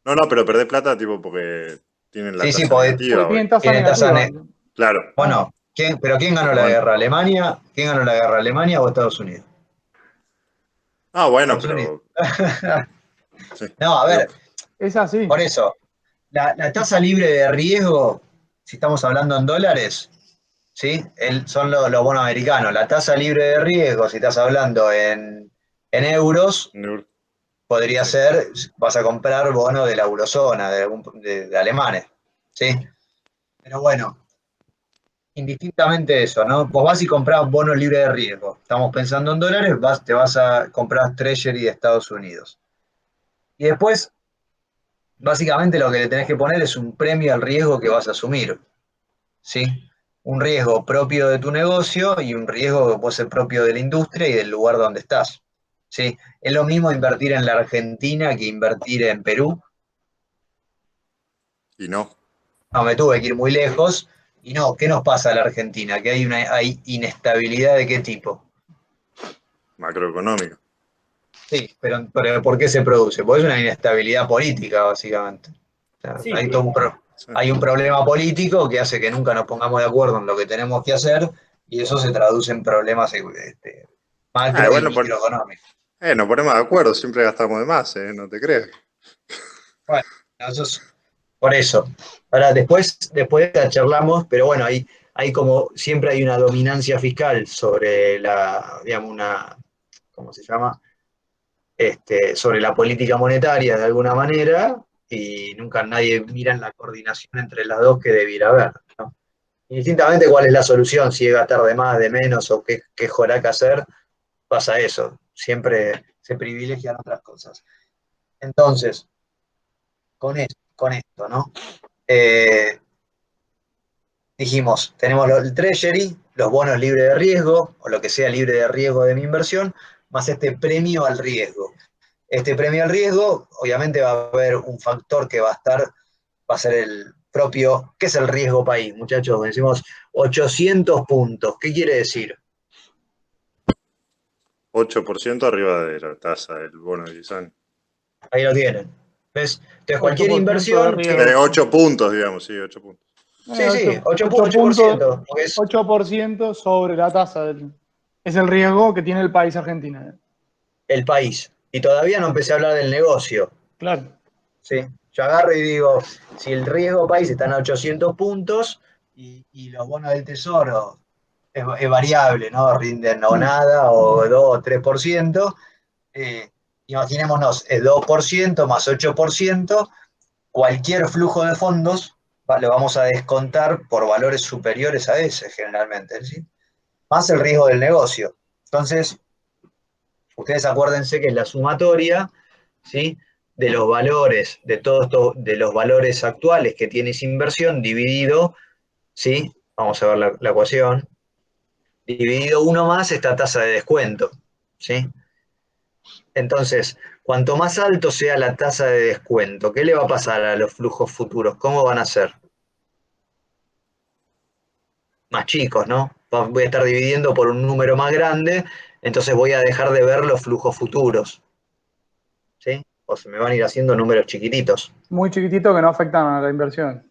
No, pero perdés plata tipo porque tienen la Sí, sí, tasa porque negativa Porque hoy. tienen tasa tiene tasa negativa. Claro. Bueno, ¿pero quién ganó la Bueno. guerra? ¿Alemania? ¿Quién ganó la guerra? ¿Alemania o Estados Unidos? Ah, bueno, Estados Unidos. pero. Sí. No, a ver, Es así. por eso, la tasa libre de riesgo, si estamos hablando en dólares, ¿sí? Son los bonos americanos. La tasa libre de riesgo, si estás hablando en euros, podría Sí. ser, vas a comprar bonos de la eurozona, de alemanes, ¿sí? Pero bueno, indistintamente eso, ¿no? Vos vas y comprás bonos libres de riesgo. Estamos pensando en dólares, te vas a comprar Treasury de Estados Unidos. Y después, básicamente lo que le tenés que poner es un premio al riesgo que vas a asumir, ¿sí? Un riesgo propio de tu negocio y un riesgo que puede ser propio de la industria y del lugar donde estás, ¿sí? Es lo mismo invertir en la Argentina que invertir en Perú. Y no. No, me tuve que ir muy lejos. Y no, ¿qué nos pasa a la Argentina? Que hay inestabilidad de qué tipo. Macroeconómico. Sí, pero ¿por qué se produce? Porque es una inestabilidad política, básicamente. O sea, Sí, Sí. hay un problema político que hace que nunca nos pongamos de acuerdo en lo que tenemos que hacer y eso se traduce en problemas macro y Bueno, microeconómicos. nos ponemos de acuerdo, siempre gastamos de más, no te creas. Bueno, eso es por eso. Ahora, después la charlamos, pero bueno, hay como siempre hay una dominancia fiscal sobre digamos, ¿cómo se llama? Sobre la política monetaria de alguna manera y nunca nadie mira en la coordinación entre las dos que debiera haber, ¿no? Indistintamente cuál es la solución, si es gastar de más, de menos o qué joraca hacer, pasa eso. Siempre se privilegian otras cosas. Entonces, con esto, ¿no? Dijimos, tenemos el Treasury, los bonos libres de riesgo, o lo que sea libre de riesgo de mi inversión, más este premio al riesgo. Este premio al riesgo, obviamente va a haber un factor que va a ser el propio, ¿qué es el riesgo país, muchachos? Decimos 800 puntos, ¿qué quiere decir? 8% arriba de la tasa del bono de 10 años. Ahí lo tienen. ¿Ves? Entonces, cualquier 8% de inversión riesgo. 8 puntos, digamos, sí, 8 puntos. Sí, 8%, 8%. Porque es 8% sobre la tasa. Es el riesgo que tiene el país Argentina. el país. Y todavía no empecé a hablar del negocio. Claro. ¿Sí? Yo agarro y digo, si el riesgo país está en 800 puntos y los bonos del tesoro es variable, ¿no? Rinden o nada, o 2 o 3%. Imaginémonos, es 2% más 8%, cualquier flujo de fondos lo vamos a descontar por valores superiores a ese, generalmente, ¿sí? Más el riesgo del negocio. Entonces, ustedes acuérdense que es la sumatoria, ¿sí? De los valores, de todos de los valores actuales que tiene esa inversión, dividido, ¿sí? Vamos a ver la ecuación, dividido uno más esta tasa de descuento, ¿sí? Entonces, cuanto más alto sea la tasa de descuento, ¿qué le va a pasar a los flujos futuros? ¿Cómo van a ser? Más chicos, ¿no? Voy a estar dividiendo por un número más grande, entonces voy a dejar de ver los flujos futuros, ¿sí? O se me van a ir haciendo números chiquititos. Muy chiquitito que no afectan a la inversión.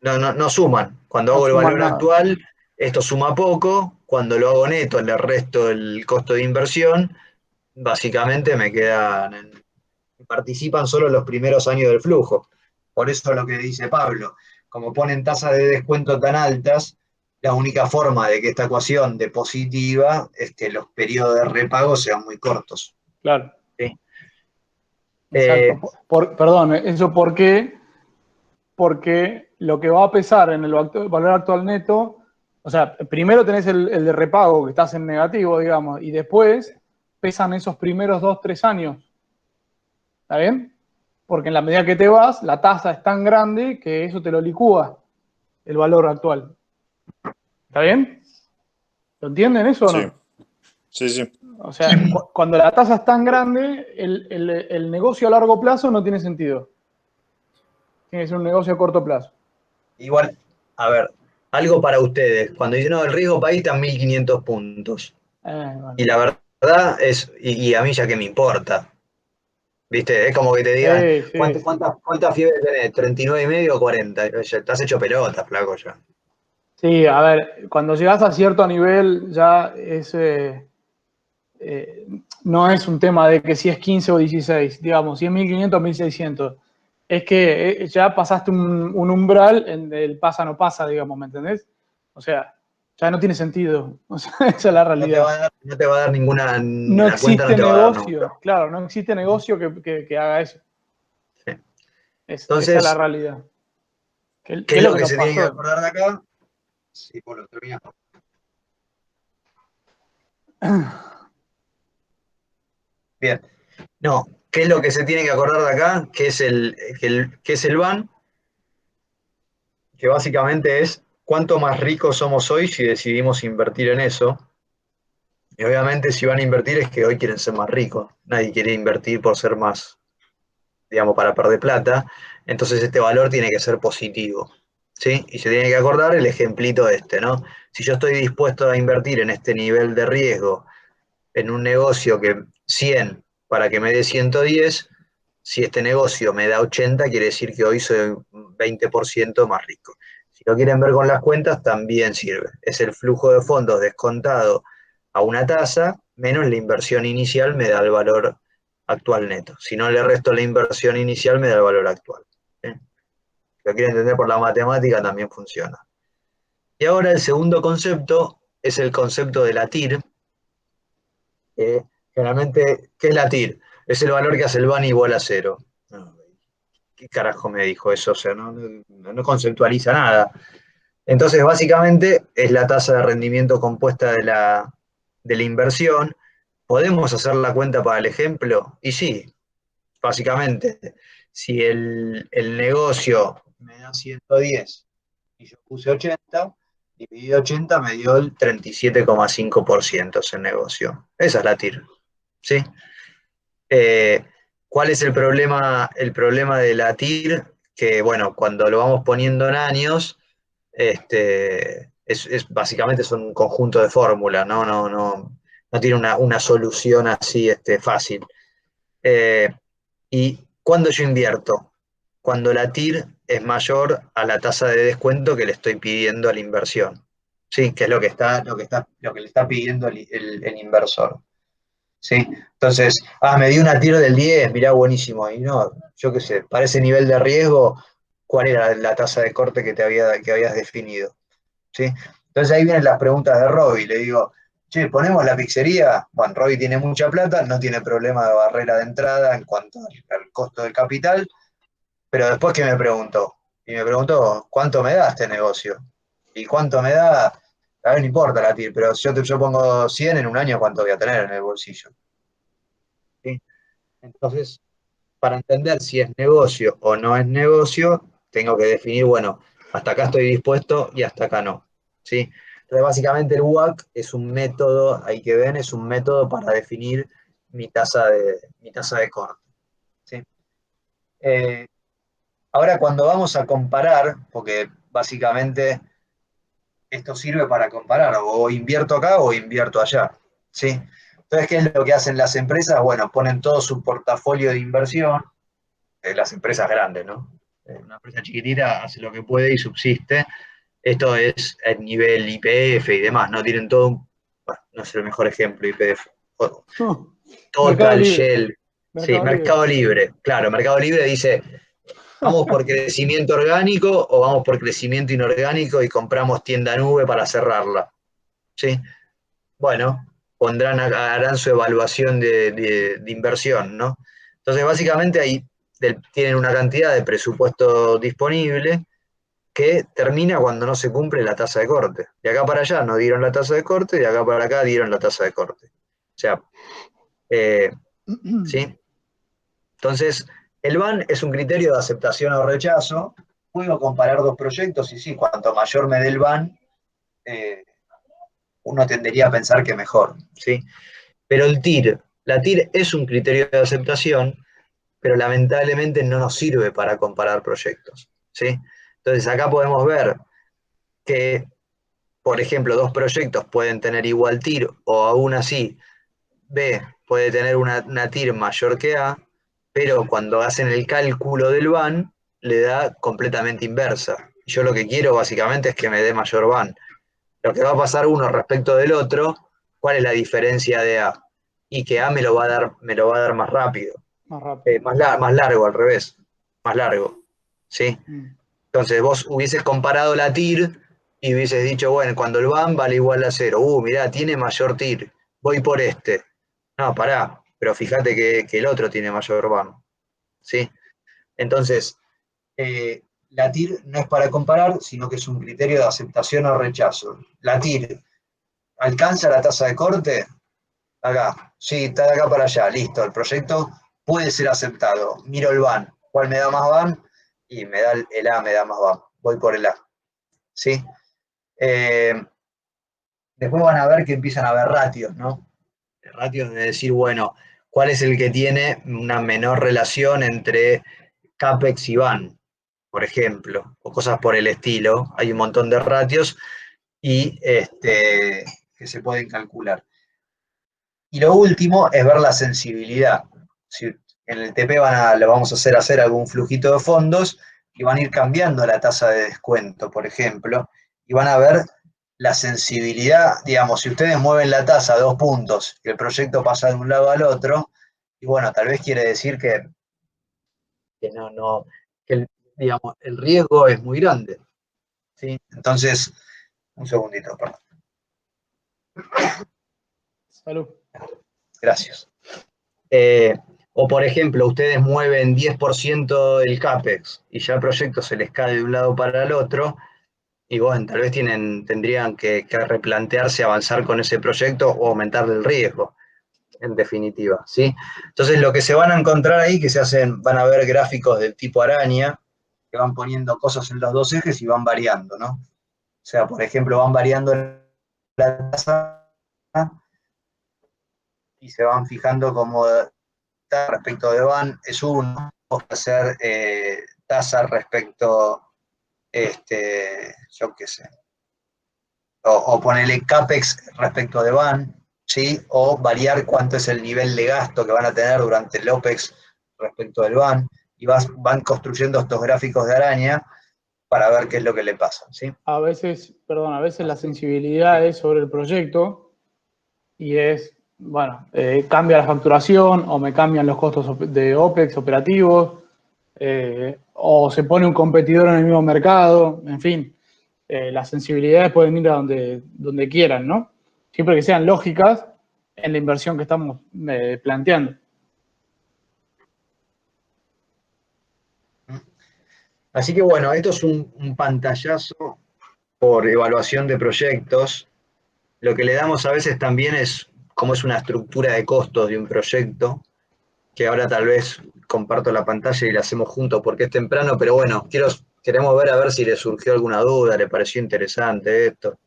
No suman. Cuando No hago el suman valor nada. actual, esto suma poco. Cuando lo hago neto, le resto el costo de inversión, básicamente participan solo los primeros años del flujo. Por eso lo que dice Pablo, como ponen tasas de descuento tan altas, la única forma de que esta ecuación de positiva es que los periodos de repago sean muy cortos. Claro. ¿Sí? Exacto. Perdón, ¿eso por qué? Porque lo que va a pesar en el valor actual neto O sea, primero tenés el de repago, que estás en negativo, digamos, y después pesan esos primeros 2, 3 años. ¿Está bien? Porque en la medida que te vas, la tasa es tan grande que eso te lo licúa el valor actual. ¿Está bien? ¿Lo entienden eso o Sí. no? Sí, sí. O sea, cuando la tasa es tan grande, el negocio a largo plazo no tiene sentido. Tiene que ser un negocio a corto plazo. Igual, a ver, algo para ustedes. Cuando dicen, no, el riesgo país está en 1.500 puntos. Bueno. Y la verdad es, y a mí ya que me importa. ¿Viste? Es como que te digan, Sí, sí, sí. ¿cuántas fiebres tenés? ¿39,5 o 40? Ya estás hecho pelota, flaco, ya. Sí, a ver, cuando llegas a cierto nivel ya es, no es un tema de que si es 15 o 16, digamos, si es 1.500 o 1.600. Es que ya pasaste un umbral en el pasa no pasa, digamos, ¿me entendés? O sea, ya no tiene sentido. O sea, esa es la realidad. No te va a dar ninguna, No la cuenta no existe te va a dar nunca. negocio, claro, no existe negocio que haga eso. Sí. Esa es la Entonces, realidad. ¿Qué ¿qué es es lo lo que que nos se tiene que pasó? acordar de acá? Sí, por lo terminamos. Bien. No, ¿qué es lo que se tiene que acordar de acá? ¿Qué es el BAN? Que básicamente es cuánto más ricos somos hoy si decidimos invertir en eso. Y obviamente si van a invertir es que hoy quieren ser más ricos. Nadie quiere invertir por ser más, digamos, para perder plata. Entonces este valor tiene que ser positivo. ¿Sí? Y se tiene que acordar el ejemplito este, ¿no? Si yo estoy dispuesto a invertir en este nivel de riesgo en un negocio que 100 para que me dé 110, si este negocio me da 80, quiere decir que hoy soy 20% más rico. Si lo quieren ver con las cuentas, también sirve. Es el flujo de fondos descontado a una tasa, menos la inversión inicial me da el valor actual neto. Si no le resto la inversión inicial, me da el valor actual. ¿Sí? Si lo quieren entender por la matemática, también funciona. Y ahora el segundo concepto es el concepto de la TIR, generalmente, ¿qué es la TIR? Es el valor que hace el BAN igual a cero. No, ¿qué carajo me dijo eso? O sea, no conceptualiza nada. Entonces, básicamente, es la tasa de rendimiento compuesta de la inversión. ¿Podemos hacer la cuenta para el ejemplo? Y sí, básicamente, si el negocio me da 110 y yo puse 80, dividido 80 me dio el 37,5% ese negocio. Esa es la TIR. ¿Sí? ¿Cuál es el problema? El problema de la TIR, que bueno, cuando lo vamos poniendo en años, básicamente son un conjunto de fórmulas, no tiene una solución así fácil. Eh, ¿Y cuándo yo invierto? Cuando la TIR es mayor a la tasa de descuento que le estoy pidiendo a la inversión. Sí, que es lo que le está pidiendo el inversor. ¿Sí? Entonces, me dio una TIR del 10, mirá, buenísimo. Y no, yo qué sé, para ese nivel de riesgo, ¿cuál era la tasa de corte que habías definido? ¿Sí? Entonces ahí vienen las preguntas de Robbie. Le digo, che, ¿ponemos la pizzería? Bueno, Robbie tiene mucha plata, no tiene problema de barrera de entrada en cuanto al costo del capital, pero después que me preguntó, y me preguntó, ¿cuánto me da este negocio? ¿Y cuánto me da? A ver, no importa la TIR, pero si yo pongo 100 en un año, ¿cuánto voy a tener en el bolsillo? ¿Sí? Entonces, para entender si es negocio o no es negocio, tengo que definir, bueno, hasta acá estoy dispuesto y hasta acá no. ¿Sí? Entonces, básicamente el WACC es un método, ahí que ven, es un método para definir mi tasa de corte. ¿Sí? Ahora, cuando vamos a comparar, porque básicamente esto sirve para comparar, o invierto acá o invierto allá. ¿Sí? Entonces, ¿qué es lo que hacen las empresas? Bueno, ponen todo su portafolio de inversión, las empresas grandes, ¿no? Una empresa chiquitita hace lo que puede y subsiste. Esto es el nivel IPF y demás, ¿no? Tienen todo bueno, no es el mejor ejemplo IPF. Mercado Total, Libre. Shell. Sí, Mercado Libre. Mercado Libre. Claro, Mercado Libre dice, ¿vamos por crecimiento orgánico o vamos por crecimiento inorgánico y compramos tienda nube para cerrarla? ¿Sí? Bueno, harán su evaluación de inversión, ¿no? Entonces, básicamente ahí tienen una cantidad de presupuesto disponible que termina cuando no se cumple la tasa de corte. De acá para allá no dieron la tasa de corte, de acá para acá dieron la tasa de corte. O sea, ¿sí? Entonces, el BAN es un criterio de aceptación o rechazo. Puedo comparar dos proyectos y sí, cuanto mayor me dé el BAN, uno tendería a pensar que mejor, ¿sí? Pero la TIR es un criterio de aceptación, pero lamentablemente no nos sirve para comparar proyectos, ¿sí? Entonces acá podemos ver que, por ejemplo, dos proyectos pueden tener igual TIR o aún así B puede tener una TIR mayor que A, pero cuando hacen el cálculo del BAN le da completamente inversa. Yo lo que quiero básicamente es que me dé mayor BAN. Lo que va a pasar uno respecto del otro, ¿cuál es la diferencia de A? Y que A me lo va a dar más rápido. Más rápido. Más largo, al revés. Más largo. ¿Sí? Entonces vos hubieses comparado la TIR y hubieses dicho, bueno, cuando el BAN vale igual a 0. Mirá, tiene mayor TIR. Voy por este. No, pará. Pero fíjate que el otro tiene mayor BAN. ¿Sí? Entonces, la TIR no es para comparar, sino que es un criterio de aceptación o rechazo. La TIR, ¿alcanza la tasa de corte? Acá. Sí, está de acá para allá. Listo. El proyecto puede ser aceptado. Miro el BAN. ¿Cuál me da más BAN? Y me da el A, me da más BAN. Voy por el A. ¿Sí? Después van a ver que empiezan a haber ratios, ¿no? Ratios de decir, bueno, ¿cuál es el que tiene una menor relación entre CAPEX y BAN, por ejemplo? O cosas por el estilo. Hay un montón de ratios y que se pueden calcular. Y lo último es ver la sensibilidad. Si en el TP lo vamos a hacer algún flujito de fondos y van a ir cambiando la tasa de descuento, por ejemplo, y van a ver la sensibilidad, digamos, si ustedes mueven la tasa 2 puntos y el proyecto pasa de un lado al otro, y bueno, tal vez quiere decir que digamos, el riesgo es muy grande. ¿Sí? Entonces, un segundito, perdón. Salud. Gracias. O por ejemplo, ustedes mueven 10% del CAPEX y ya el proyecto se les cae de un lado para el otro, y bueno, tal vez tendrían que replantearse avanzar con ese proyecto o aumentar el riesgo, en definitiva, ¿sí? Entonces lo que se van a encontrar ahí, van a ver gráficos del tipo araña, que van poniendo cosas en los dos ejes y van variando, ¿no? O sea, por ejemplo, van variando la tasa y se van fijando como respecto de BAN es 1, o hacer tasa respecto, yo qué sé, o ponerle CAPEX respecto de BAN, ¿sí? O variar cuánto es el nivel de gasto que van a tener durante el OPEX respecto del BAN, y van construyendo estos gráficos de araña para ver qué es lo que le pasa, ¿sí? A veces la sensibilidad es sobre el proyecto y es, bueno, cambia la facturación o me cambian los costos de OPEX operativos, o se pone un competidor en el mismo mercado, en fin. Las sensibilidades pueden ir a donde quieran, ¿no? Siempre que sean lógicas en la inversión que estamos planteando. Así que bueno, esto es un pantallazo por evaluación de proyectos. Lo que le damos a veces también es cómo es una estructura de costos de un proyecto, que ahora tal vez comparto la pantalla y la hacemos juntos porque es temprano, pero bueno, queremos ver a ver si le surgió alguna duda, le pareció interesante esto.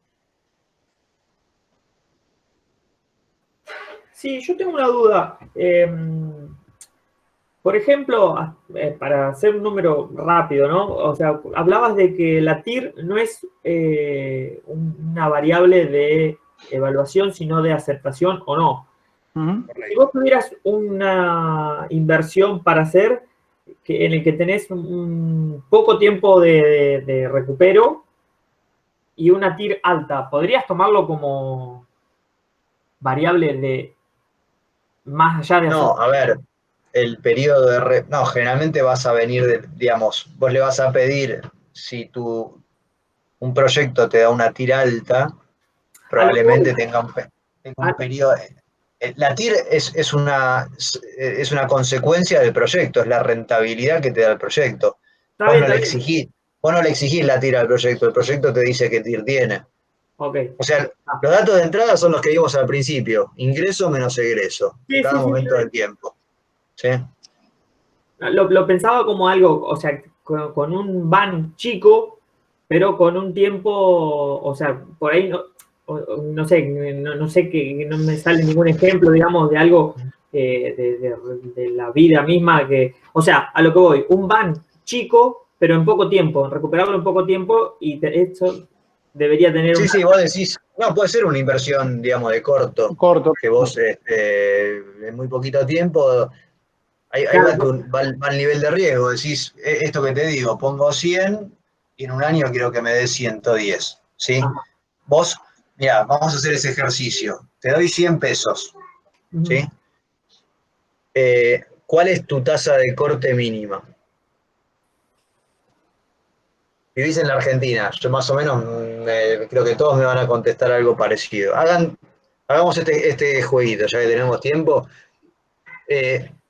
Sí, yo tengo una duda. Por ejemplo, para hacer un número rápido, ¿no? O sea, hablabas de que la TIR no es una variable de evaluación, sino de aceptación o no. Si vos tuvieras una inversión para hacer en el que tenés un poco tiempo de recupero y una TIR alta, ¿podrías tomarlo como variable de más allá de No, a ver, el periodo de... No, generalmente vas a venir digamos, vos le vas a pedir, si un proyecto te da una TIR alta, probablemente tenga un periodo... La TIR es una consecuencia del proyecto, es la rentabilidad que te da el proyecto. Vos no le exigís, Vos no le exigís la tira al proyecto, el proyecto te dice qué TIR tiene. Ok. O sea, los datos de entrada son los que vimos al principio, ingreso menos egreso, en Sí, cada sí, sí. momento del tiempo. ¿Sí? Lo pensaba como algo, o sea, con un van chico, pero con un tiempo, o sea, por ahí no sé, no sé que no me sale ningún ejemplo, digamos, de algo de la vida misma que, o sea, a lo que voy, un van chico, pero en poco tiempo, recuperarlo en poco tiempo y esto debería tener Sí, una... sí, vos decís, no, puede ser una inversión, digamos, de corto, Corto. que vos en muy poquito tiempo, ahí va, Claro, va el nivel de riesgo, decís, esto que te digo, pongo 100 y en un año quiero que me dé 110, ¿sí? ajá. Vos, mira, vamos a hacer ese ejercicio, te doy 100 pesos, ¿sí? ¿Cuál es tu tasa de corte mínima? Vivís en la Argentina, yo más o menos creo que todos me van a contestar algo parecido. Hagamos este jueguito, ya que tenemos tiempo.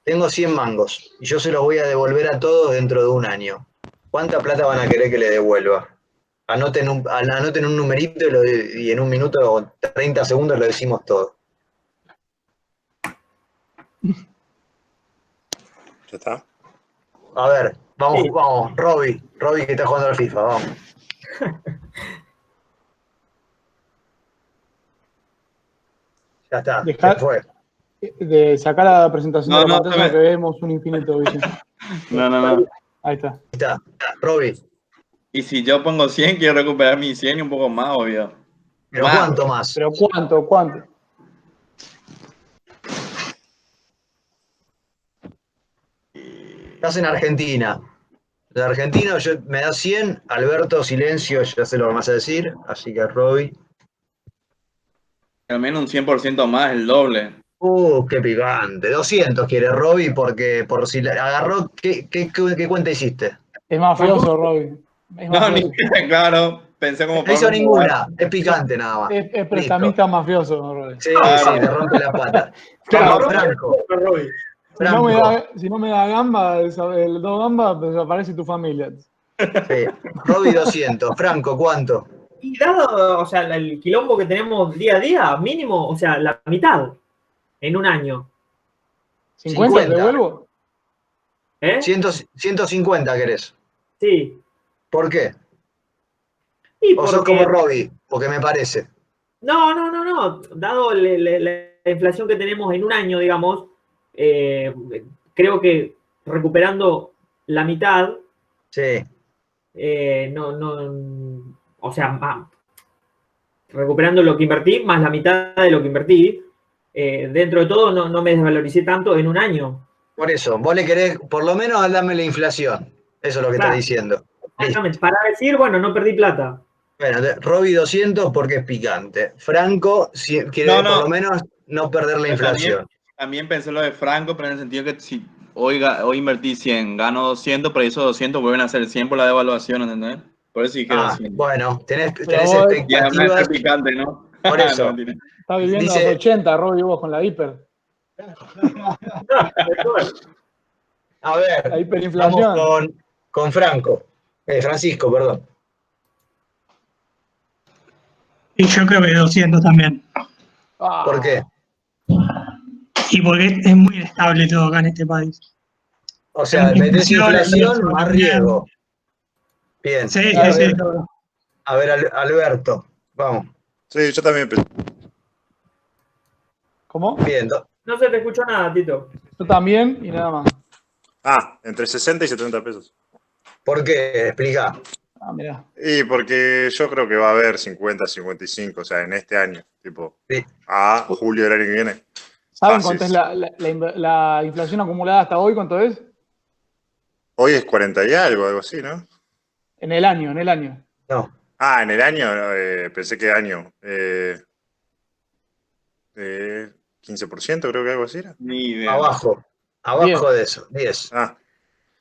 Tengo 100 mangos y yo se los voy a devolver a todos dentro de un año. ¿Cuánta plata van a querer que le devuelva? Anoten un numerito y en un minuto o 30 segundos lo decimos todo. ¿Ya está? A ver, vamos, Sí. vamos, Robbie que está jugando al FIFA, vamos. Ya está, se Dejar fue. de sacar la presentación de No, la no, pantalla que vemos un infinito, dice. no. Ahí está. Está, Robbie, Y si yo pongo 100, quiero recuperar mis 100 y un poco más, obvio. ¿pero Más. cuánto más? Pero ¿cuánto? Estás en Argentina. De argentino me da 100, Alberto, silencio, ya sé lo que vas a decir, así que Robbie. Al menos un 100% más, el doble. Qué picante. 200 quiere Robbie porque por si la agarró, ¿qué cuenta hiciste? Es mafioso, Robin. Es No, ni mafioso. claro. Pensé como No hizo para jugar. ninguna, es picante nada más. Es Listo. prestamista mafioso, Robin. Sí, Claro. sí, te rompe la pata. Claro. Vamos, Franco. Robbie. Si no me da gamba, el dos gambas, desaparece tu familia. Sí. Robbie 200. Franco, ¿cuánto? Y dado, o sea, el quilombo que tenemos día a día, mínimo, o sea, la mitad en un año. ¿50 te 50. devuelvo? ¿Eh? 150 querés. Sí. ¿Por qué? Y ¿O sos como porque, Robbie? Porque me parece. no. Dado la inflación que tenemos en un año, digamos, eh, creo que recuperando la mitad, Sí. o sea, recuperando lo que invertí, más la mitad de lo que invertí, dentro de todo no me desvaloricé tanto en un año. Por eso, vos le querés, por lo menos darme la inflación. Eso es lo que estás Claro, diciendo. Listo. exactamente. Para decir, bueno, no perdí plata. Bueno, Robbie 200 porque es picante. Franco quiere por lo No. menos no perder la Pero inflación. también pensé lo de Franco, pero en el sentido que si hoy invertí 100, gano 200, pero esos 200 vuelven a ser 100 por la devaluación, ¿entendés? Por eso dije 200. Bueno, tenés Pero vos Y además expectativas. es picante, ¿no? Por No, eso. mentira. estás viviendo en los Dice, 80, Robin, vos con la hiper. a ver, La vamos hiperinflación. con Franco. Francisco, perdón. Y yo creo que 200 también. ¿Por qué? Y porque es muy inestable todo acá en este país. O sea, metés inflación más riesgo. Bien. Sí, A sí, ver, sí. a ver, Alberto, vamos. Sí, yo también pensé. ¿Cómo? Bien, No se te escuchó nada, Tito. Yo también y nada más. Entre 60 y 70 pesos. ¿por qué? Explica. Ah, mirá. Y porque yo creo que va a haber 50, 55, o sea, en este año, tipo, Sí. a julio del año que viene. ¿Saben Fácil. cuánto es la inflación acumulada hasta hoy? ¿Cuánto es? Hoy es 40 y algo así, ¿no? En el año. No. En el año, pensé que año. 15%, creo que algo así era. Ni idea. Abajo 10. de eso, 10.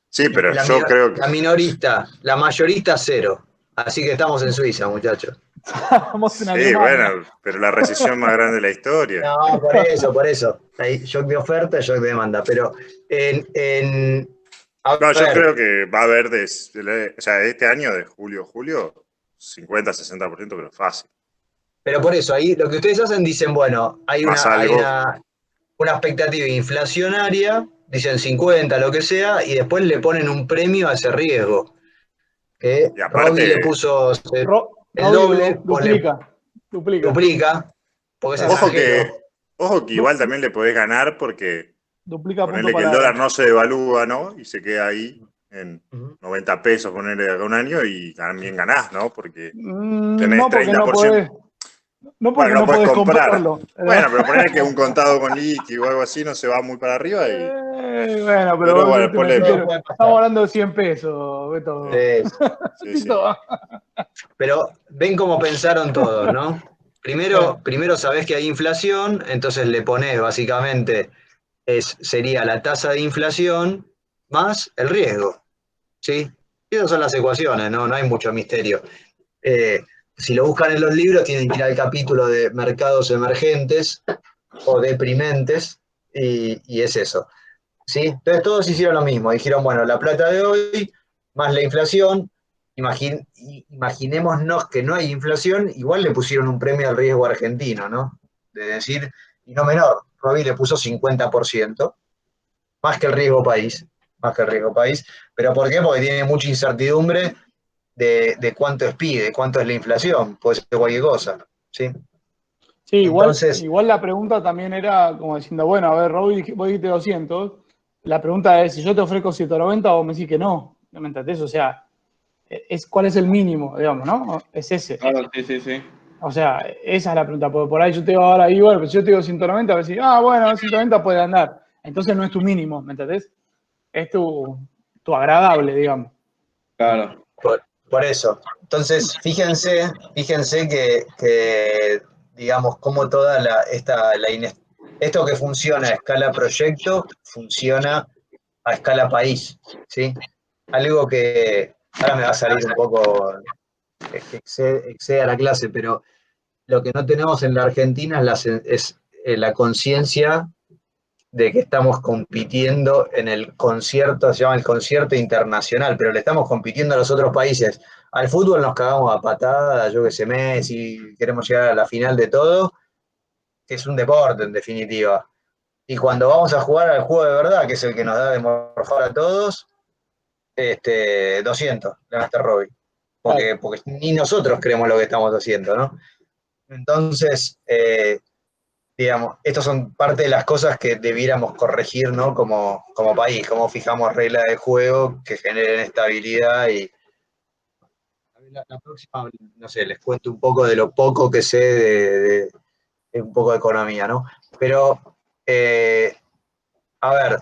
Sí, pero La, yo creo que. la minorista, la mayorista 0. Así que estamos en Suiza, muchachos. Estamos en Sí, Alemania. bueno, pero la recesión más grande de la historia. No, por eso. Hay shock de oferta, shock de demanda. Pero A No, yo ver, creo que va a haber, o sea, este año, de julio a julio, 50-60%, pero fácil. pero por eso, ahí lo que ustedes hacen, dicen, bueno, Más hay algo. una expectativa inflacionaria, dicen 50, lo que sea, y después le ponen un premio a ese riesgo. Que Y Robbie le aparte, puso el Robbie doble, ponle duplica, duplica, porque es claro, ojo extranjero. que du- igual también le podés ganar porque duplica punto ponerle que el palabra. dólar no se devalúa, ¿no? Y se queda ahí en Ujú. 90 pesos, ponerle de acá a un año y también ganás, ¿no? Porque tenés No porque no 30%. podés, no porque Bueno, no no podés podés comprar. comprarlo. Bueno, pero poner que un contado con liqui o algo así no se va muy para arriba y. Bueno, pero Pero bueno, vos te Todo metiste. puede Estamos pasar. hablando de 100 pesos, Beto. Es- Sí, sí. Tito. pero ven cómo pensaron todos, ¿no? Primero sabés que hay inflación, entonces le ponés básicamente, sería la tasa de inflación más el riesgo, ¿sí? Y esas son las ecuaciones, ¿no? No hay mucho misterio. Eh, si lo buscan en los libros, tienen que ir al capítulo de mercados emergentes o deprimentes, y es eso. ¿Sí? Entonces todos hicieron lo mismo, dijeron, bueno, la plata de hoy más la inflación, imaginémonos que no hay inflación, igual le pusieron un premio al riesgo argentino, ¿no? De decir, y no menor, Robbie le puso 50%, más que el riesgo país, más que el riesgo país, pero ¿por qué? Porque tiene mucha incertidumbre de cuánto es PIB, de cuánto es la inflación, puede ser cualquier cosa, ¿sí? Sí, Entonces, igual la pregunta también era como diciendo, bueno, a ver, Robbie, vos dijiste 200. La pregunta es, si yo te ofrezco 190, vos me decís que no. ¿No me entendés? O sea, ¿cuál es el mínimo, digamos, no? Es ese. Claro, sí, sí, sí. O sea, esa es la pregunta. Porque por ahí yo te digo ahora, y bueno, pues si yo te digo 190, a decir, bueno, 190 puede andar. Entonces no es tu mínimo, ¿me entendés? Es tu agradable, digamos. Claro. por eso. Entonces, fíjense que, digamos, como toda esto que funciona a escala proyecto, funciona a escala país, ¿sí? Algo que ahora me va a salir un poco que excede a la clase, pero lo que no tenemos en la Argentina es la conciencia de que estamos compitiendo en el concierto, se llama el concierto internacional, pero le estamos compitiendo a los otros países. Al fútbol nos cagamos a patadas, yo que sé, Messi, queremos llegar a la final de todo, que es un deporte en definitiva. Y cuando vamos a jugar al juego de verdad, que es el que nos da de morfar a todos, 200, le mete Robbie. Porque ni nosotros creemos lo que estamos haciendo, ¿no? Entonces, digamos, estas son parte de las cosas que debiéramos corregir, ¿no? Como país, cómo fijamos reglas de juego que generen estabilidad y la próxima, no sé, les cuento un poco de lo poco que sé de un poco de economía, ¿no? Pero, a ver,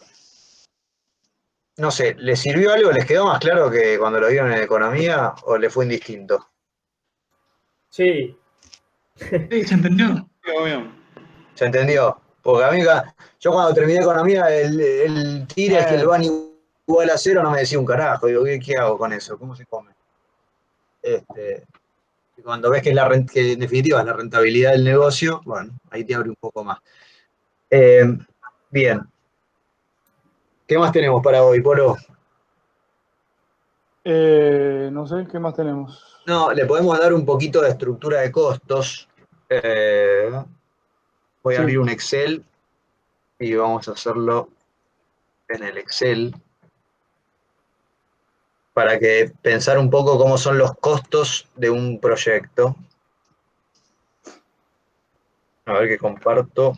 no sé, ¿les sirvió algo? ¿Les quedó más claro que cuando lo vieron en economía o les fue indistinto? Sí, Sí, se entendió. Sí, obvio. ¿Se entendió? Porque a mí, yo cuando terminé economía, el tire es que el van igual a cero, no me decía un carajo. Digo, ¿qué hago con eso? ¿Cómo se come? Cuando ves que, que en definitiva es la rentabilidad del negocio, bueno, ahí te abre un poco más. Eh, bien, ¿qué más tenemos para hoy, Polo? No sé, ¿qué más tenemos? No, le podemos dar un poquito de estructura de costos. Voy a abrir Sí. un Excel y vamos a hacerlo en el Excel para que pensar un poco cómo son los costos de un proyecto. A ver que comparto.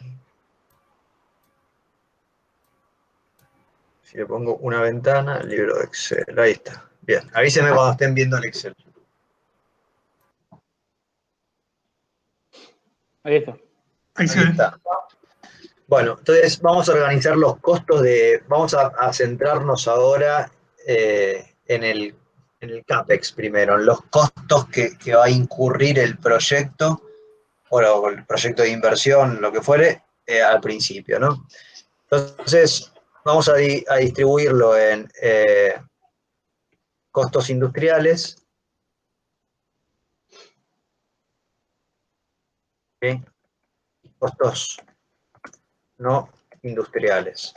Si le pongo una ventana, libro de Excel. Ahí está. Bien, avísenme cuando estén viendo el Excel. Ahí está. Ahí se Ahí ve. está. Bueno, entonces vamos a organizar los costos vamos a centrarnos ahora en el CAPEX primero, en los costos que va a incurrir el proyecto, o el proyecto de inversión, lo que fuere, al principio, ¿no? Entonces, vamos a distribuirlo en costos industriales, ¿sí? Y costos no industriales.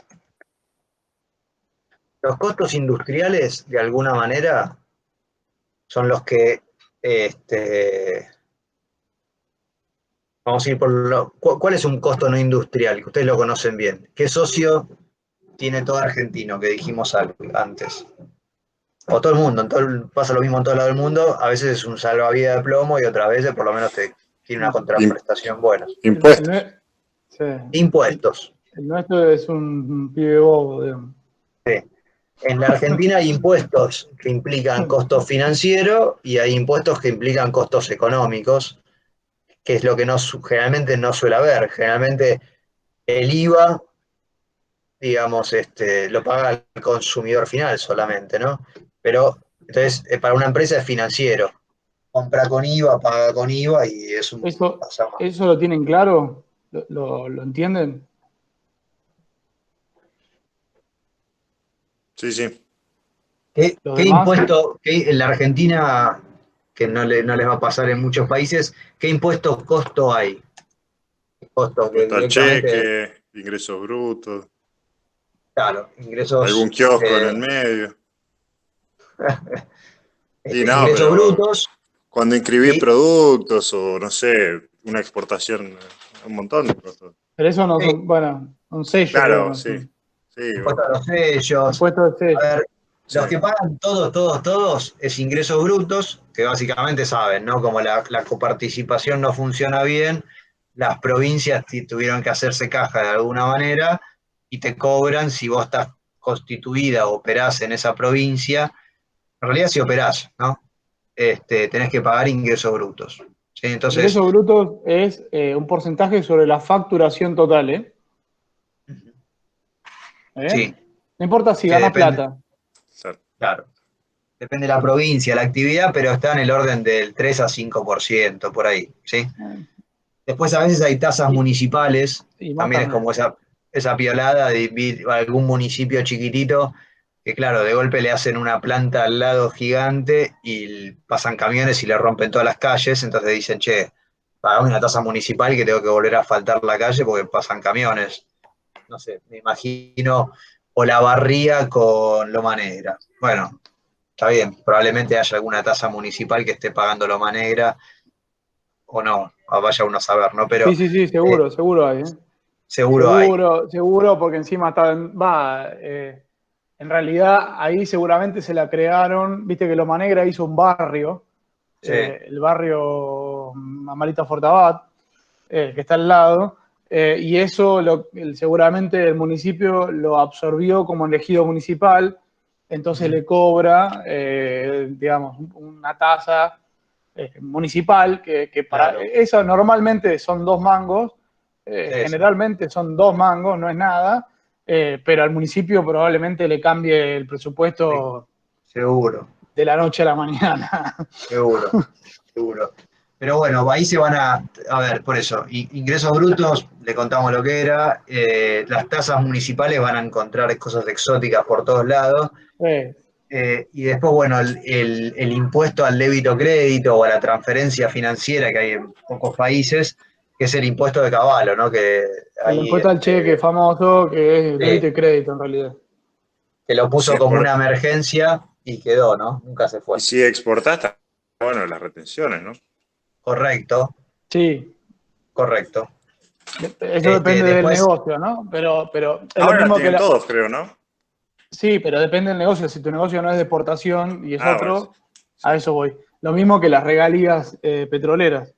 Los costos industriales, de alguna manera, son los que, vamos a ir por ¿cuál es un costo no industrial? Que ustedes lo conocen bien. ¿Qué socio tiene todo argentino, que dijimos antes? O todo el mundo, pasa lo mismo en todo lado del mundo, a veces es un salvavidas de plomo y otras veces por lo menos tiene una contraprestación buena. Impuestos. Sí. Impuestos. El nuestro es un pibe bobo, digamos. Sí. En la Argentina hay impuestos que implican costos financieros y hay impuestos que implican costos económicos, que es lo que generalmente no suele haber. Generalmente el IVA, digamos, lo paga el consumidor final solamente, ¿no? Pero entonces para una empresa es financiero. Compra con IVA, paga con IVA y es un pasama. ¿Eso lo tienen claro? ¿Lo entienden? Sí, sí. ¿Qué impuesto en la Argentina, que no les va a pasar en muchos países, qué impuesto costo hay? Costo que Impuesto al directamente, cheque, ingresos brutos, claro, ingresos, algún kiosco en el medio. Y no, ingresos pero brutos. cuando inscribís productos o, no sé, una exportación, un montón de cosas. Pero eso no son, bueno, un sello. Claro, digamos, sí. Sí, Impuesto a los sellos. Impuesto de sello. A ver, sí. los que pagan todos es ingresos brutos, que básicamente saben, ¿no? Como la coparticipación no funciona bien, las provincias tuvieron que hacerse caja de alguna manera y te cobran si vos estás constituida o operás en esa provincia. En realidad si operás, ¿no? Tenés que pagar ingresos brutos. ¿Sí? Entonces, Ingresos brutos es un porcentaje sobre la facturación total, ¿eh? sí. No importa si Que ganas depende, plata. claro. Depende de la provincia, la actividad, pero está en el orden del 3 a 5%, por ahí, ¿sí? Después a veces hay tasas municipales, Y más también es como esa piolada de algún municipio chiquitito, que claro, de golpe le hacen una planta al lado gigante y pasan camiones y le rompen todas las calles, entonces dicen, che, pagame una tasa municipal que tengo que volver a asfaltar la calle porque pasan camiones. No sé, me imagino Olavarría con Loma Negra. Bueno, está bien, probablemente haya alguna tasa municipal que esté pagando Loma Negra o no, vaya uno a saber, ¿no? Pero Sí, seguro hay, ¿eh? seguro hay. Seguro, porque encima en realidad ahí seguramente se la crearon, viste que Loma Negra hizo un barrio, Sí, el barrio Amarita Fortabat, que está al lado, y eso seguramente el municipio lo absorbió como elegido municipal, entonces le cobra, digamos, una tasa municipal, que para claro. eso normalmente son 2 mangos, Sí, generalmente son 2 mangos, no es nada, pero al municipio probablemente le cambie el presupuesto seguro, de la noche a la mañana. seguro. Pero bueno, ahí se van a ver, por eso, ingresos brutos, le contamos lo que era, las tasas municipales van a encontrar cosas exóticas por todos lados, y después, bueno, el impuesto al débito crédito o a la transferencia financiera que hay en pocos países, que es el impuesto de caballo, ¿no? Que El ahí impuesto al cheque famoso, que es débito y sí, crédito en realidad. que lo Si puso como una emergencia y quedó, ¿no? Nunca se fue. y si exportás, está bueno, las retenciones, ¿no? Correcto, Sí, correcto. eso depende del Después, negocio, ¿no? Pero es lo Ahora las mismo que tienen todos, creo, ¿no? Sí, pero depende del negocio. Si tu negocio no es de exportación y es Bueno, sí. otro, a eso voy. Lo mismo que las regalías petroleras.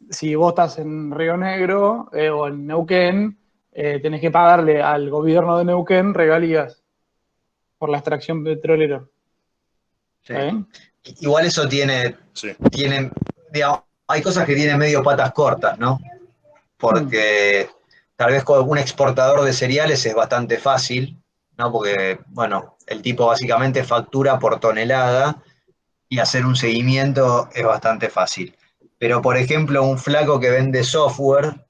Si vos estás en Río Negro o en Neuquén, tenés que pagarle al gobierno de Neuquén regalías por la extracción petrolera. sí. ¿Está bien? Igual eso Sí. digamos, hay cosas que tienen medio patas cortas, ¿no? Porque tal vez con un exportador de cereales es bastante fácil, ¿no? Porque, bueno, el tipo básicamente factura por tonelada y hacer un seguimiento es bastante fácil. Pero, por ejemplo, un flaco que vende software,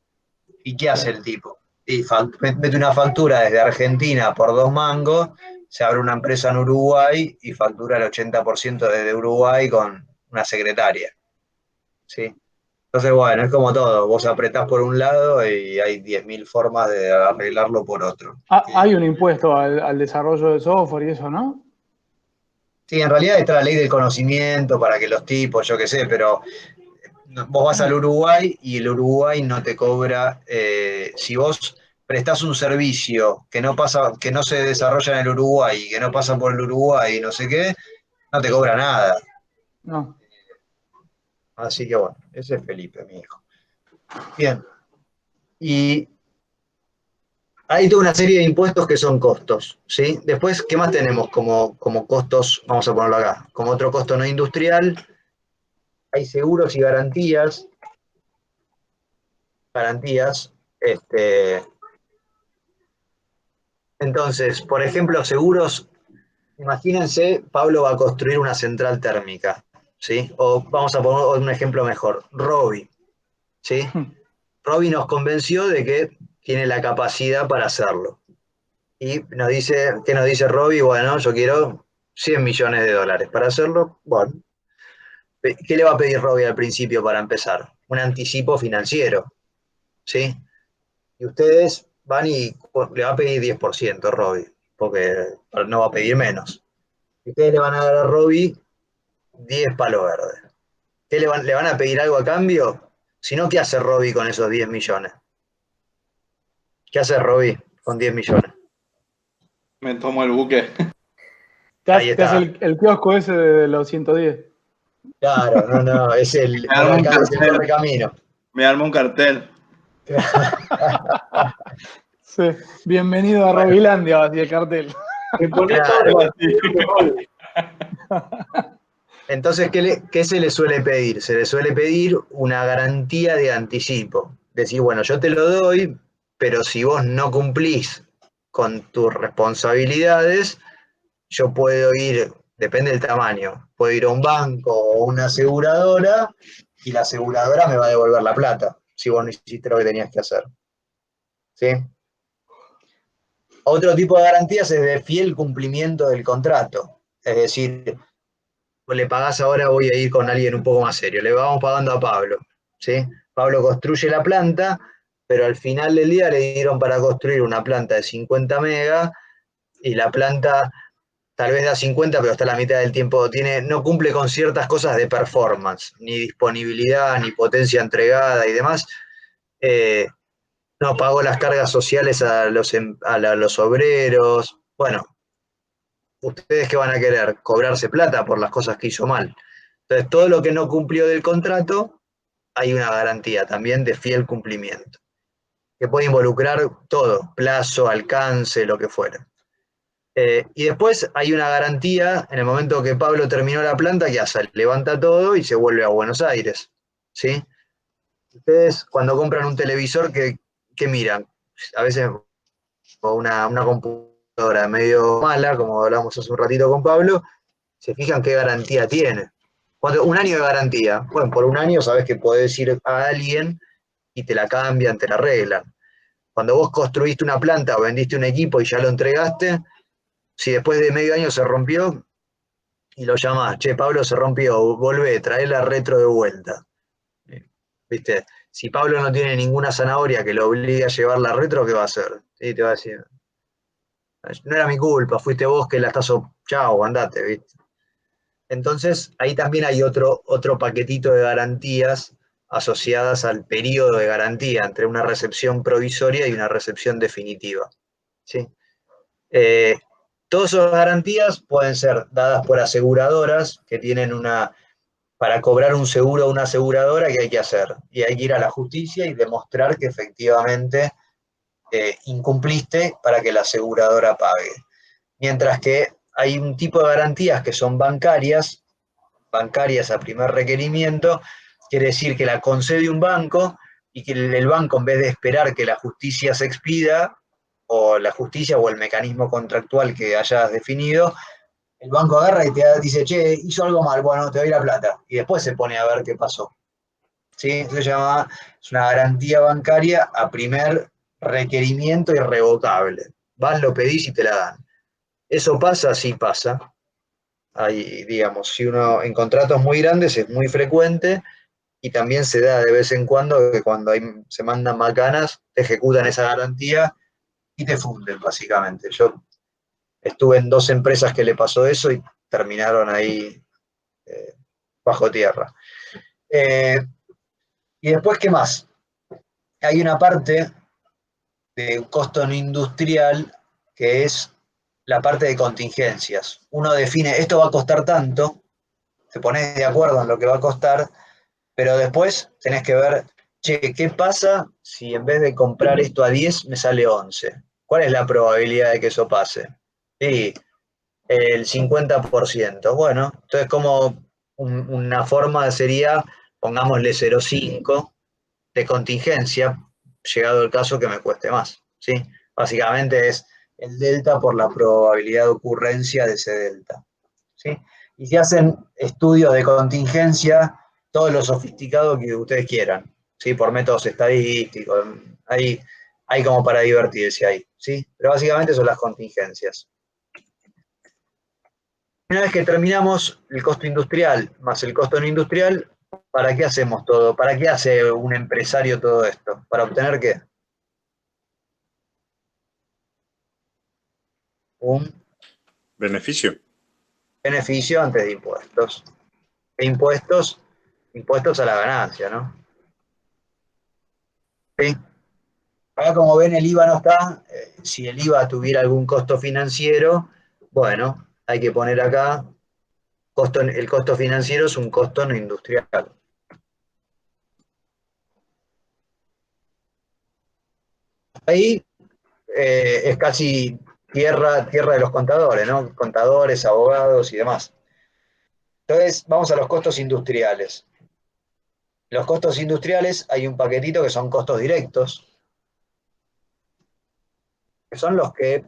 ¿y qué hace el tipo? Y mete una factura desde Argentina por 2 mangos, se abre una empresa en Uruguay y factura el 80% desde Uruguay con una secretaria. ¿Sí? Entonces, bueno, es como todo. Vos apretás por un lado y hay 10.000 formas de arreglarlo por otro. Hay un impuesto al desarrollo de software y eso, ¿no? Sí, en realidad está la ley del conocimiento para que los tipos, yo qué sé, pero vos vas al Uruguay y el Uruguay no te cobra, si vos prestás un servicio que no pasa, que no se desarrolla en el Uruguay y que no pasa por el Uruguay y no sé qué, no te cobra nada. No. Así que bueno, ese es Felipe, mi hijo. Bien. Y hay toda una serie de impuestos que son costos, ¿sí? Después, ¿qué más tenemos como costos? Vamos a ponerlo acá. Como otro costo no industrial, hay seguros y garantías. Este, entonces, por ejemplo, seguros, imagínense, Pablo va a construir una central térmica, ¿sí? O vamos a poner un ejemplo mejor, Robbie, ¿sí? Robbie nos convenció de que tiene la capacidad para hacerlo. Y nos dice, ¿qué nos dice Robbie? Bueno, yo quiero 100 millones de dólares para hacerlo. Bueno, ¿qué le va a pedir Robbie al principio para empezar? Un anticipo financiero, ¿sí? Y ustedes van y le va a pedir 10% Robbie, porque no va a pedir menos. Y ustedes le van a dar a Robbie 10 palos verdes. ¿Qué le van a pedir algo a cambio? Si no, ¿qué hace Robbie con esos 10 millones? ¿Qué hace Robbie con 10 millones? Me tomo el buque. Ahí Te hace está. el kiosco ese de los 110. Claro, no, es el Me armo un corre cartel. camino. Me armo un cartel. Sí. Bienvenido a Bueno, Robilandia, así el cartel. Me pones todo claro. el gol. Entonces, ¿qué se le suele pedir? Se le suele pedir una garantía de anticipo. Decir, bueno, yo te lo doy, pero si vos no cumplís con tus responsabilidades, yo puedo ir, depende del tamaño, puedo ir a un banco o una aseguradora y la aseguradora me va a devolver la plata si vos no hiciste lo que tenías que hacer. ¿Sí? Otro tipo de garantías es de fiel cumplimiento del contrato. Es decir, le pagás ahora, voy a ir con alguien un poco más serio, le vamos pagando a Pablo, ¿sí? Pablo construye la planta, pero al final del día le dieron para construir una planta de 50 megas y la planta tal vez da 50, pero hasta la mitad del tiempo no cumple con ciertas cosas de performance, ni disponibilidad, ni potencia entregada y demás. Eh, no pagó las cargas sociales a los obreros. Bueno, ¿ustedes qué van a querer? Cobrarse plata por las cosas que hizo mal. Entonces, todo lo que no cumplió del contrato, hay una garantía también de fiel cumplimiento, que puede involucrar todo, plazo, alcance, lo que fuera. Y después hay una garantía en el momento que Pablo terminó la planta, que hace, levanta todo y se vuelve a Buenos Aires. ¿Sí? Ustedes cuando compran un televisor, ¿qué miran? A veces una computadora medio mala, como hablamos hace un ratito con Pablo, se fijan qué garantía tiene. Un año de garantía. Bueno, por un año sabes que podés ir a alguien y te la cambian, te la arreglan. Cuando vos construiste una planta o vendiste un equipo y ya lo entregaste, si después de medio año se rompió y lo llamás, che, Pablo se rompió, volvé, trae la retro de vuelta. ¿Viste? Si Pablo no tiene ninguna zanahoria que lo obligue a llevar la retro, ¿qué va a hacer? Sí, te va a decir, no era mi culpa, fuiste vos que la estás, chao, andate, ¿viste? Entonces, ahí también hay otro paquetito de garantías asociadas al periodo de garantía entre una recepción provisoria y una recepción definitiva. ¿Sí? Eh, todas esas garantías pueden ser dadas por aseguradoras que tienen para cobrar un seguro a una aseguradora, ¿qué hay que hacer? Y hay que ir a la justicia y demostrar que efectivamente incumpliste para que la aseguradora pague. Mientras que hay un tipo de garantías que son bancarias a primer requerimiento, quiere decir que la concede un banco y que el banco, en vez de esperar que la justicia se expida, o la justicia o el mecanismo contractual que hayas definido, el banco agarra y te dice, che, hizo algo mal, bueno, te doy la plata. Y después se pone a ver qué pasó. ¿Sí? Eso es una garantía bancaria a primer requerimiento irrevocable. Vas, lo pedís y te la dan. ¿Eso pasa? Sí pasa. Hay, digamos, si uno en contratos muy grandes es muy frecuente y también se da de vez en cuando que cuando se mandan macanas, te ejecutan esa garantía y te funden, básicamente. Yo estuve en 2 empresas que le pasó eso y terminaron ahí bajo tierra. Y después, ¿qué más? Hay una parte de un costo no industrial que es la parte de contingencias. Uno define, esto va a costar tanto, te pones de acuerdo en lo que va a costar, pero después tenés que ver, che, ¿qué pasa si en vez de comprar esto a 10 me sale 11? ¿Cuál es la probabilidad de que eso pase? Sí, el 50%. Bueno, entonces como una forma sería, pongámosle 0,5 de contingencia, llegado el caso que me cueste más, ¿sí? Básicamente es el delta por la probabilidad de ocurrencia de ese delta, ¿sí? Y si hacen estudios de contingencia, todo lo sofisticado que ustedes quieran, ¿sí? Por métodos estadísticos, hay como para divertirse ahí, ¿sí? Pero básicamente son las contingencias. Una vez que terminamos el costo industrial más el costo no industrial, ¿para qué hacemos todo? ¿Para qué hace un empresario todo esto? ¿Para obtener qué? Un Beneficio. beneficio antes de impuestos. ¿Qué impuestos? Impuestos a la ganancia, ¿no? ¿Sí? Acá como ven el IVA no está, si el IVA tuviera algún costo financiero, bueno, hay que poner acá, el costo financiero es un costo no industrial. Ahí es casi tierra de los contadores, ¿no? Contadores, abogados y demás. Entonces, vamos a los costos industriales. Los costos industriales hay un paquetito que son costos directos, que son los que,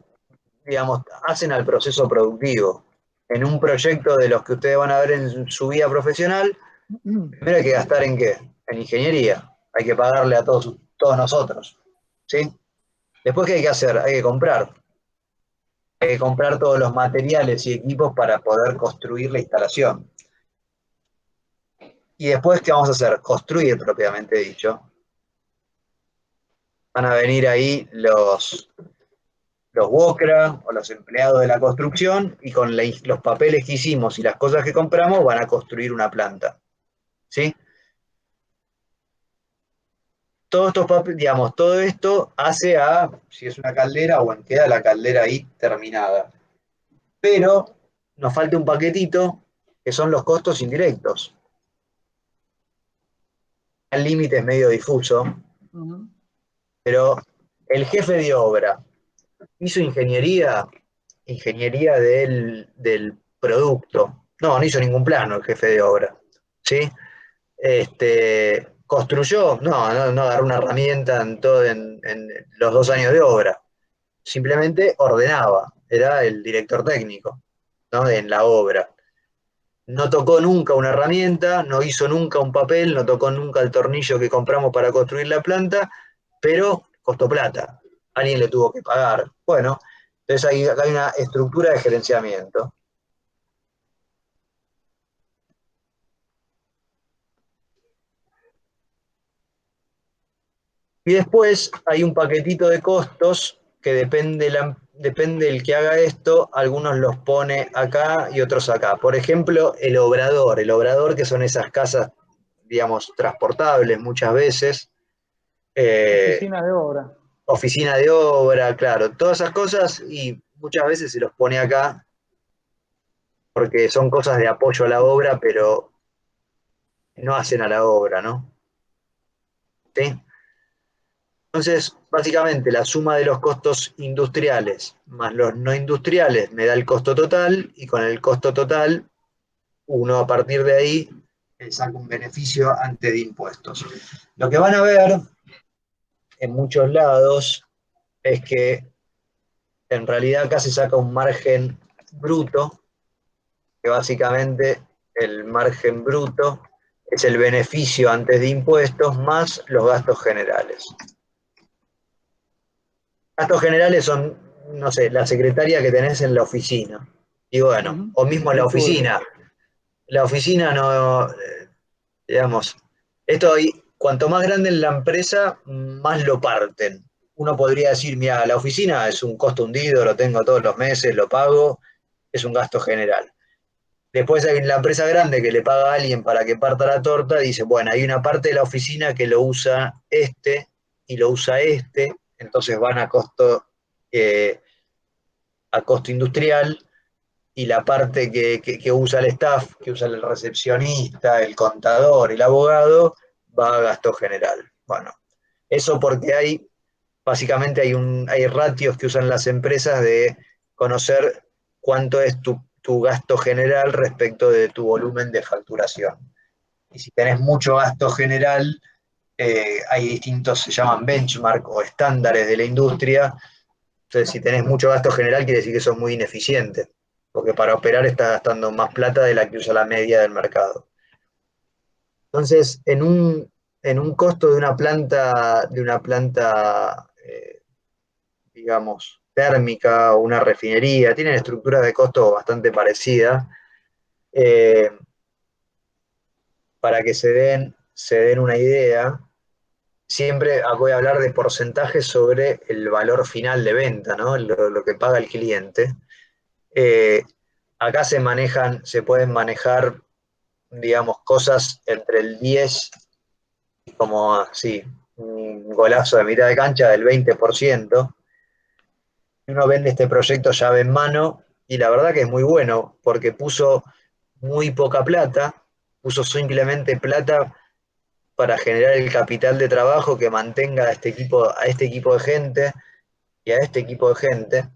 digamos, hacen al proceso productivo. En un proyecto de los que ustedes van a ver en su vida profesional, primero hay que gastar ¿en qué? En ingeniería. Hay que pagarle a todos nosotros, ¿sí? Después, ¿qué hay que hacer? Hay que comprar. Hay que comprar todos los materiales y equipos para poder construir la instalación. Y después, ¿qué vamos a hacer? Construir, propiamente dicho. Van a venir ahí los WOCRA o los empleados de la construcción y con los papeles que hicimos y las cosas que compramos van a construir una planta. ¿Sí? Todos estos papeles, digamos, todo esto hace a, si es una caldera, bueno, queda la caldera ahí terminada. Pero nos falta un paquetito que son los costos indirectos. El límite es medio difuso, pero el jefe de obra hizo ingeniería del producto. No hizo ningún plano el jefe de obra. ¿Sí? Construyó, no agarró una herramienta en los 2 años de obra. Simplemente ordenaba, era el director técnico, ¿no? En la obra. No tocó nunca una herramienta, no hizo nunca un papel, no tocó nunca el tornillo que compramos para construir la planta, pero costó plata. Alguien le tuvo que pagar. Bueno, entonces acá hay una estructura de gerenciamiento. Y después hay un paquetito de costos que depende el que haga esto, algunos los pone acá y otros acá. Por ejemplo, el obrador que son esas casas, digamos, transportables muchas veces. Oficina de obra. Oficina de obra, claro, todas esas cosas y muchas veces se los pone acá porque son cosas de apoyo a la obra, pero no hacen a la obra, ¿no? ¿Sí? Entonces, básicamente, la suma de los costos industriales más los no industriales me da el costo total, y con el costo total, uno a partir de ahí saca un beneficio antes de impuestos. Lo que van a ver en muchos lados es que en realidad acá se saca un margen bruto, que básicamente el margen bruto es el beneficio antes de impuestos más los gastos generales. Gastos generales son, no sé, la secretaria que tenés en la oficina. Y bueno, o mismo la oficina. La oficina no, digamos, Esto cuanto más grande es la empresa, más lo parten. Uno podría decir, mira, la oficina es un costo hundido, lo tengo todos los meses, lo pago, es un gasto general. Después hay la empresa grande que le paga a alguien para que parta la torta, dice, bueno, hay una parte de la oficina que lo usa este y lo usa este, entonces van a costo industrial, y la parte que usa el staff, que usa el recepcionista, el contador, el abogado, va a gasto general. Bueno, eso porque básicamente hay ratios que usan las empresas de conocer cuánto es tu gasto general respecto de tu volumen de facturación. Y si tenés mucho gasto general, hay distintos, se llaman benchmark o estándares de la industria. Entonces, si tenés mucho gasto general, quiere decir que sos muy ineficiente, porque para operar estás gastando más plata de la que usa la media del mercado. Entonces, en un costo de una planta digamos, térmica o una refinería, tienen estructuras de costo bastante parecidas, eh, para que se den una idea. Siempre voy a hablar de porcentajes sobre el valor final de venta, ¿no? Lo que paga el cliente. Eh, Acá se pueden manejar, digamos, cosas entre el 10 y como así, un golazo de mitad de cancha del 20%. Uno vende este proyecto llave en mano y la verdad que es muy bueno porque puso muy poca plata, puso simplemente plata para generar el capital de trabajo que mantenga a este equipo de gente y a este equipo de gente,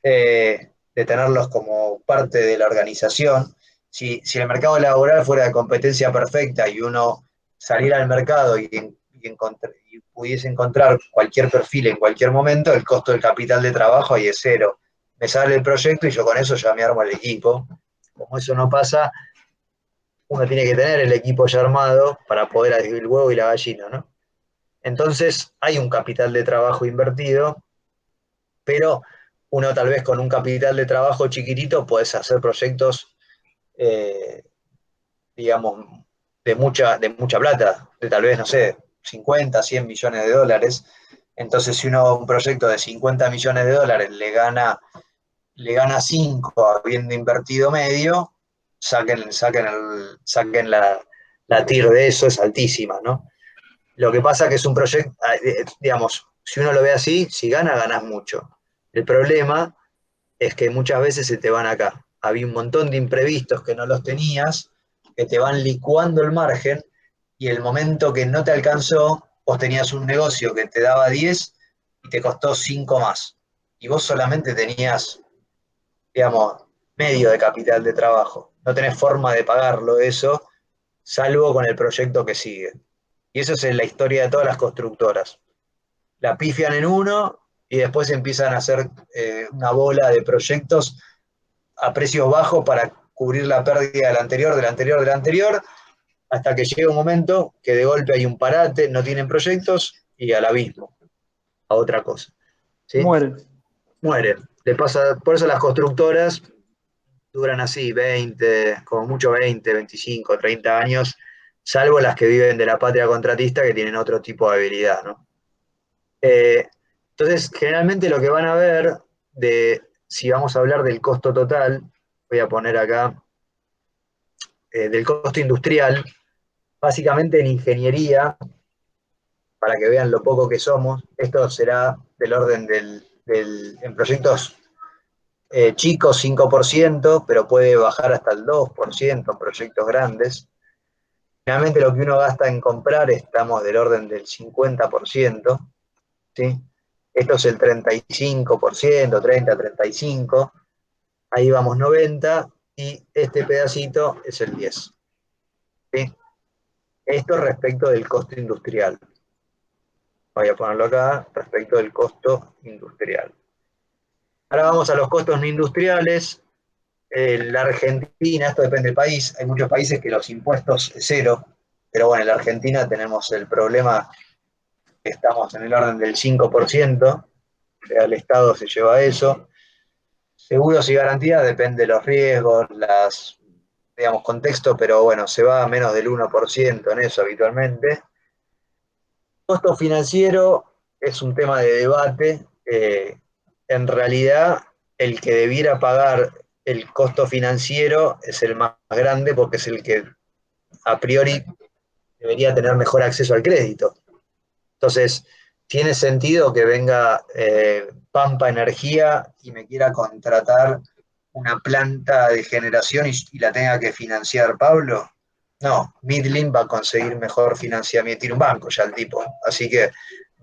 de tenerlos como parte de la organización. Si el mercado laboral fuera de competencia perfecta y uno saliera al mercado y pudiese encontrar cualquier perfil en cualquier momento, el costo del capital de trabajo ahí es cero. Me sale el proyecto y yo con eso ya me armo el equipo. Como eso no pasa, uno tiene que tener el equipo ya armado para poder adquirir el huevo y la gallina, ¿no? Entonces hay un capital de trabajo invertido, pero uno tal vez con un capital de trabajo chiquitito puedes hacer proyectos, eh, digamos, de mucha plata, de tal vez, no sé, 50, 100 millones de dólares. Entonces, si uno un proyecto de 50 millones de dólares le gana 5 habiendo invertido medio, saquen la TIR de eso, es altísima, ¿no? Lo que pasa que es un proyecto, digamos, si uno lo ve así, si ganas mucho. El problema es que muchas veces se te van acá. Había un montón de imprevistos que no los tenías, que te van licuando el margen, y el momento que no te alcanzó, vos tenías un negocio que te daba 10 y te costó 5 más. Y vos solamente tenías, digamos, medio de capital de trabajo. No tenés forma de pagarlo eso, salvo con el proyecto que sigue. Y eso es en la historia de todas las constructoras. La pifian en uno y después empiezan a hacer una bola de proyectos a precios bajos para cubrir la pérdida del anterior, del anterior, del anterior, hasta que llega un momento que de golpe hay un parate, no tienen proyectos y al abismo, a otra cosa. ¿Sí? Mueren. Mueren. Le pasa, por eso las constructoras duran así, 20, como mucho 20, 25, 30 años, salvo las que viven de la patria contratista que tienen otro tipo de habilidad, ¿no? Entonces, generalmente lo que van a ver, si vamos a hablar del costo total, voy a poner acá, del costo industrial, básicamente en ingeniería, para que vean lo poco que somos, esto será del orden en proyectos chicos 5%, pero puede bajar hasta el 2% en proyectos grandes. Generalmente lo que uno gasta en comprar estamos del orden del 50%, ¿sí? Esto es el 35%, 30, 35%, ahí vamos 90%, y este pedacito es el 10%. ¿Sí? Esto respecto del costo industrial. Voy a ponerlo acá, respecto del costo industrial. Ahora vamos a los costos no industriales. La Argentina, esto depende del país, hay muchos países que los impuestos es cero, pero bueno, en la Argentina tenemos el problema que estamos en el orden del 5%, o sea, el Estado se lleva eso. Seguros y garantías depende de los riesgos, digamos, contexto, pero bueno, se va a menos del 1% en eso habitualmente. Costo financiero es un tema de debate. En realidad, el que debiera pagar el costo financiero es el más grande porque es el que a priori debería tener mejor acceso al crédito. Entonces, tiene sentido que venga Pampa Energía y me quiera contratar una planta de generación y la tenga que financiar Pablo. No, Midlin va a conseguir mejor financiamiento, tiene un banco ya el tipo, así que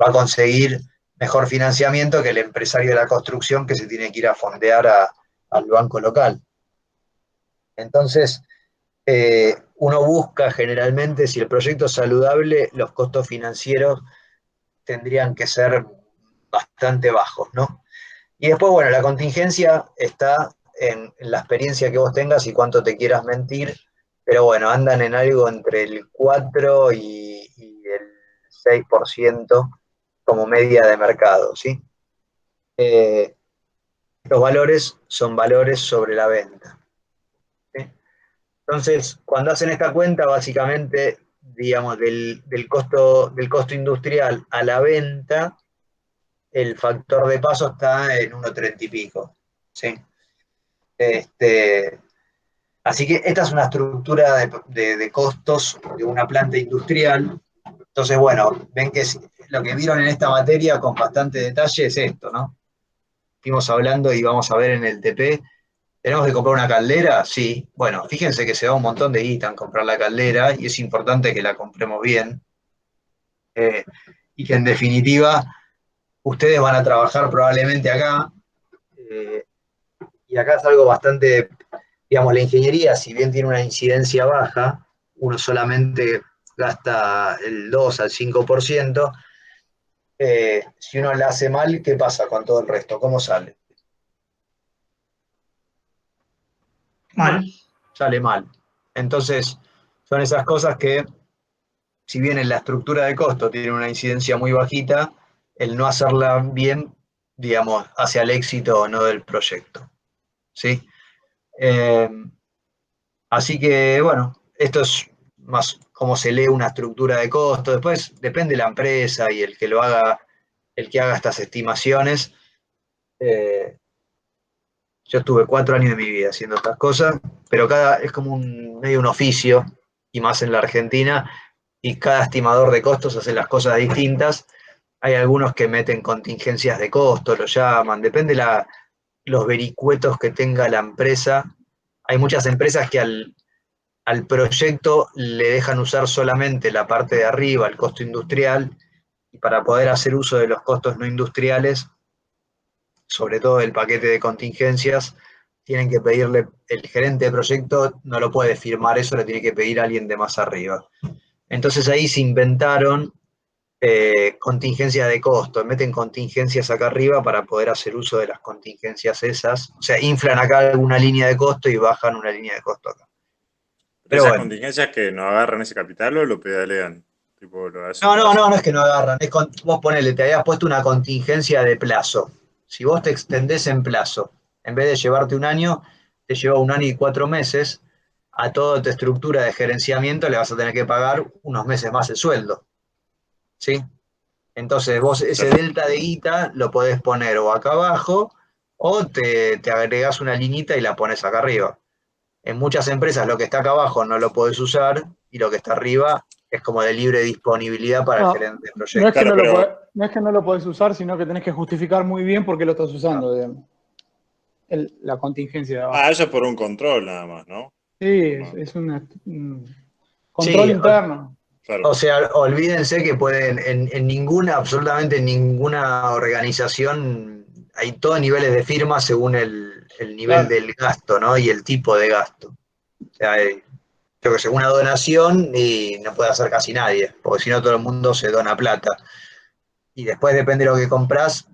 va a conseguir mejor financiamiento que el empresario de la construcción que se tiene que ir a fondear al banco local. Entonces, uno busca generalmente, si el proyecto es saludable, los costos financieros tendrían que ser bastante bajos, ¿no? Y después, bueno, la contingencia está en la experiencia que vos tengas y cuánto te quieras mentir, pero bueno, andan en algo entre el 4 y el 6% como media de mercado, ¿sí? Los valores son valores sobre la venta, ¿sí? Entonces, cuando hacen esta cuenta, básicamente, digamos, del costo industrial a la venta, el factor de paso está en 1,30 y pico, ¿sí? Así que esta es una estructura de costos de una planta industrial. Entonces, bueno, ven que lo que vieron en esta materia con bastante detalle es esto, ¿no? Estuvimos hablando y vamos a ver en el TP, ¿tenemos que comprar una caldera? Sí. Bueno, fíjense que se va un montón de guita en comprar la caldera y es importante que la compremos bien. Y que en definitiva, ustedes van a trabajar probablemente acá. Y acá es algo bastante, digamos, la ingeniería, si bien tiene una incidencia baja, uno solamente gasta el 2 al 5%, si uno la hace mal, ¿qué pasa con todo el resto? ¿Cómo sale? Mal. Sale mal. Entonces, son esas cosas que, si bien en la estructura de costo tiene una incidencia muy bajita, el no hacerla bien, digamos, hacia el éxito o no del proyecto, ¿sí? Así que, bueno, esto es más cómo se lee una estructura de costo. Después depende de la empresa y el que lo haga, el que haga estas estimaciones. Eh, yo estuve 4 años de mi vida haciendo estas cosas, pero es como medio un oficio, y más en la Argentina, y cada estimador de costos hace las cosas distintas. Hay algunos que meten contingencias de costo, lo llaman, depende los vericuetos que tenga la empresa. Hay muchas empresas que al proyecto le dejan usar solamente la parte de arriba, el costo industrial, y para poder hacer uso de los costos no industriales, sobre todo el paquete de contingencias, tienen que pedirle, el gerente de proyecto no lo puede firmar eso, lo tiene que pedir alguien de más arriba. Entonces ahí se inventaron contingencias de costo, meten contingencias acá arriba para poder hacer uso de las contingencias esas, o sea, inflan acá alguna línea de costo y bajan una línea de costo acá. Pero esas contingencias que no agarran ese capital o lo pedalean. Tipo, lo hacen No es que no agarran. Vos ponele, te habías puesto una contingencia de plazo. Si vos te extendés en plazo, en vez de llevarte un año, te lleva 1 año y 4 meses, a toda tu estructura de gerenciamiento le vas a tener que pagar unos meses más el sueldo. ¿Sí? Entonces vos ese delta de guita lo podés poner o acá abajo o te agregás una liñita y la pones acá arriba. En muchas empresas lo que está acá abajo no lo podés usar y lo que está arriba es como de libre disponibilidad para el gerente de proyecto. No es, que no es que no lo podés usar, sino que tenés que justificar muy bien por qué lo estás usando, digamos. La contingencia de abajo. Eso es por un control nada más, ¿no? Sí, es un control interno. Claro. O sea, olvídense que pueden, absolutamente ninguna organización, hay todos niveles de firma según el nivel del gasto, ¿no? Y el tipo de gasto. O sea, yo que sé, una donación y no puede hacer casi nadie, porque si no todo el mundo se dona plata. Y después depende de lo que compras,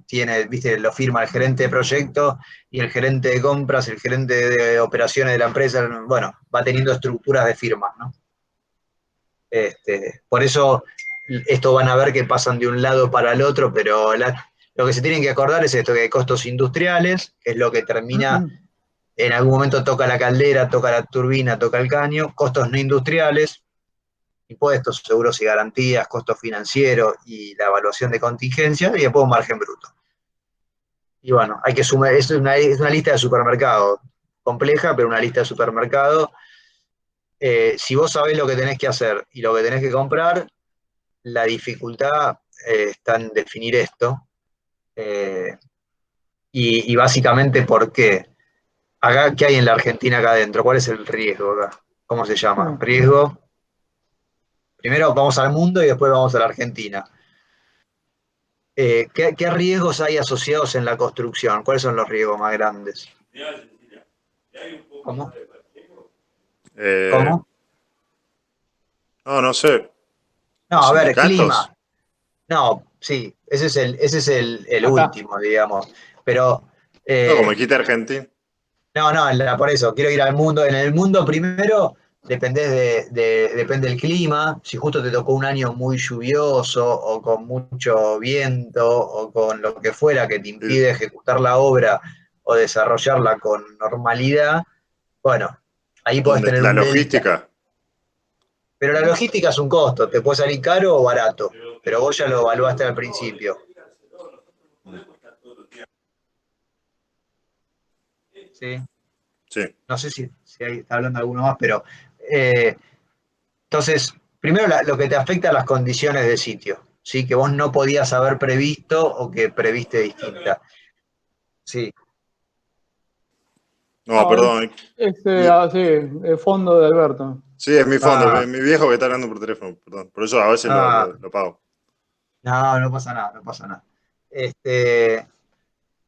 viste, lo firma el gerente de proyecto y el gerente de compras, el gerente de operaciones de la empresa, bueno, va teniendo estructuras de firmas, ¿no? Por eso esto van a ver que pasan de un lado para el otro, pero lo que se tienen que acordar es esto, que hay costos industriales, que es lo que termina en algún momento toca la caldera, toca la turbina, toca el caño, costos no industriales, impuestos, seguros y garantías, costos financieros y la evaluación de contingencia, y después un margen bruto. Y bueno, hay que sumar, es una lista de supermercado, compleja, pero una lista de supermercado. Si vos sabés lo que tenés que hacer y lo que tenés que comprar, la dificultad está en definir esto. Y básicamente, ¿por qué? Acá, ¿qué hay en la Argentina acá adentro? ¿Cuál es el riesgo acá? ¿Cómo se llama? Riesgo. Primero vamos al mundo y después vamos a la Argentina. ¿Qué riesgos hay asociados en la construcción? ¿Cuáles son los riesgos más grandes? ¿Cómo? Eh, ¿Cómo? no sé. No, ¿Los a ver, sindicatos? clima. No, sí, ese es el Acá. último, digamos. Pero, No, como dijiste Argentina. no, por eso, quiero ir al mundo. En el mundo primero depende del clima. Si justo te tocó un año muy lluvioso o con mucho viento o con lo que fuera que te impide ejecutar la obra o desarrollarla con normalidad, bueno, ahí podés ¿Dónde? tener La un delta. logística. Pero la logística es un costo, te puede salir caro o barato, pero vos ya lo evaluaste al principio. ¿Sí? Sí. No sé si ahí está hablando alguno más, pero entonces, primero lo que te afecta a las condiciones de sitio, ¿sí? Que vos no podías haber previsto o que previste distinta. Sí, No, perdón. Sí, el fondo de Alberto. Sí, es mi fondo, ah, es mi viejo que está hablando por teléfono, perdón. Por eso a veces ah, lo pago. no pasa nada, no pasa nada.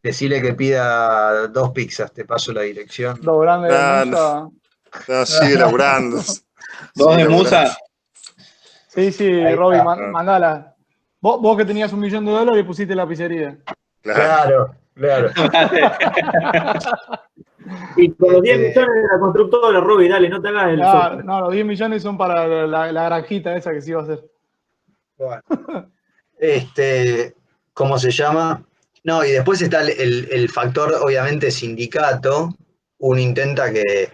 Decile que pida 2 pizzas, te paso la dirección. Dos grandes de No, no, Musa. no, sigue laburando. Dos Sigue de laburando. Musa. Sí, Ahí Robbie, está. mandala. Vos que tenías $1.000.000 pusiste la pizzería. Claro. Claro. Y con los 10 Este, millones de la constructora, Robbie, dale, no te hagas el software. No, los 10 millones son para la granjita esa que se iba a hacer. bueno. ¿Cómo se llama? No, y después está el factor, obviamente, sindicato. Uno intenta que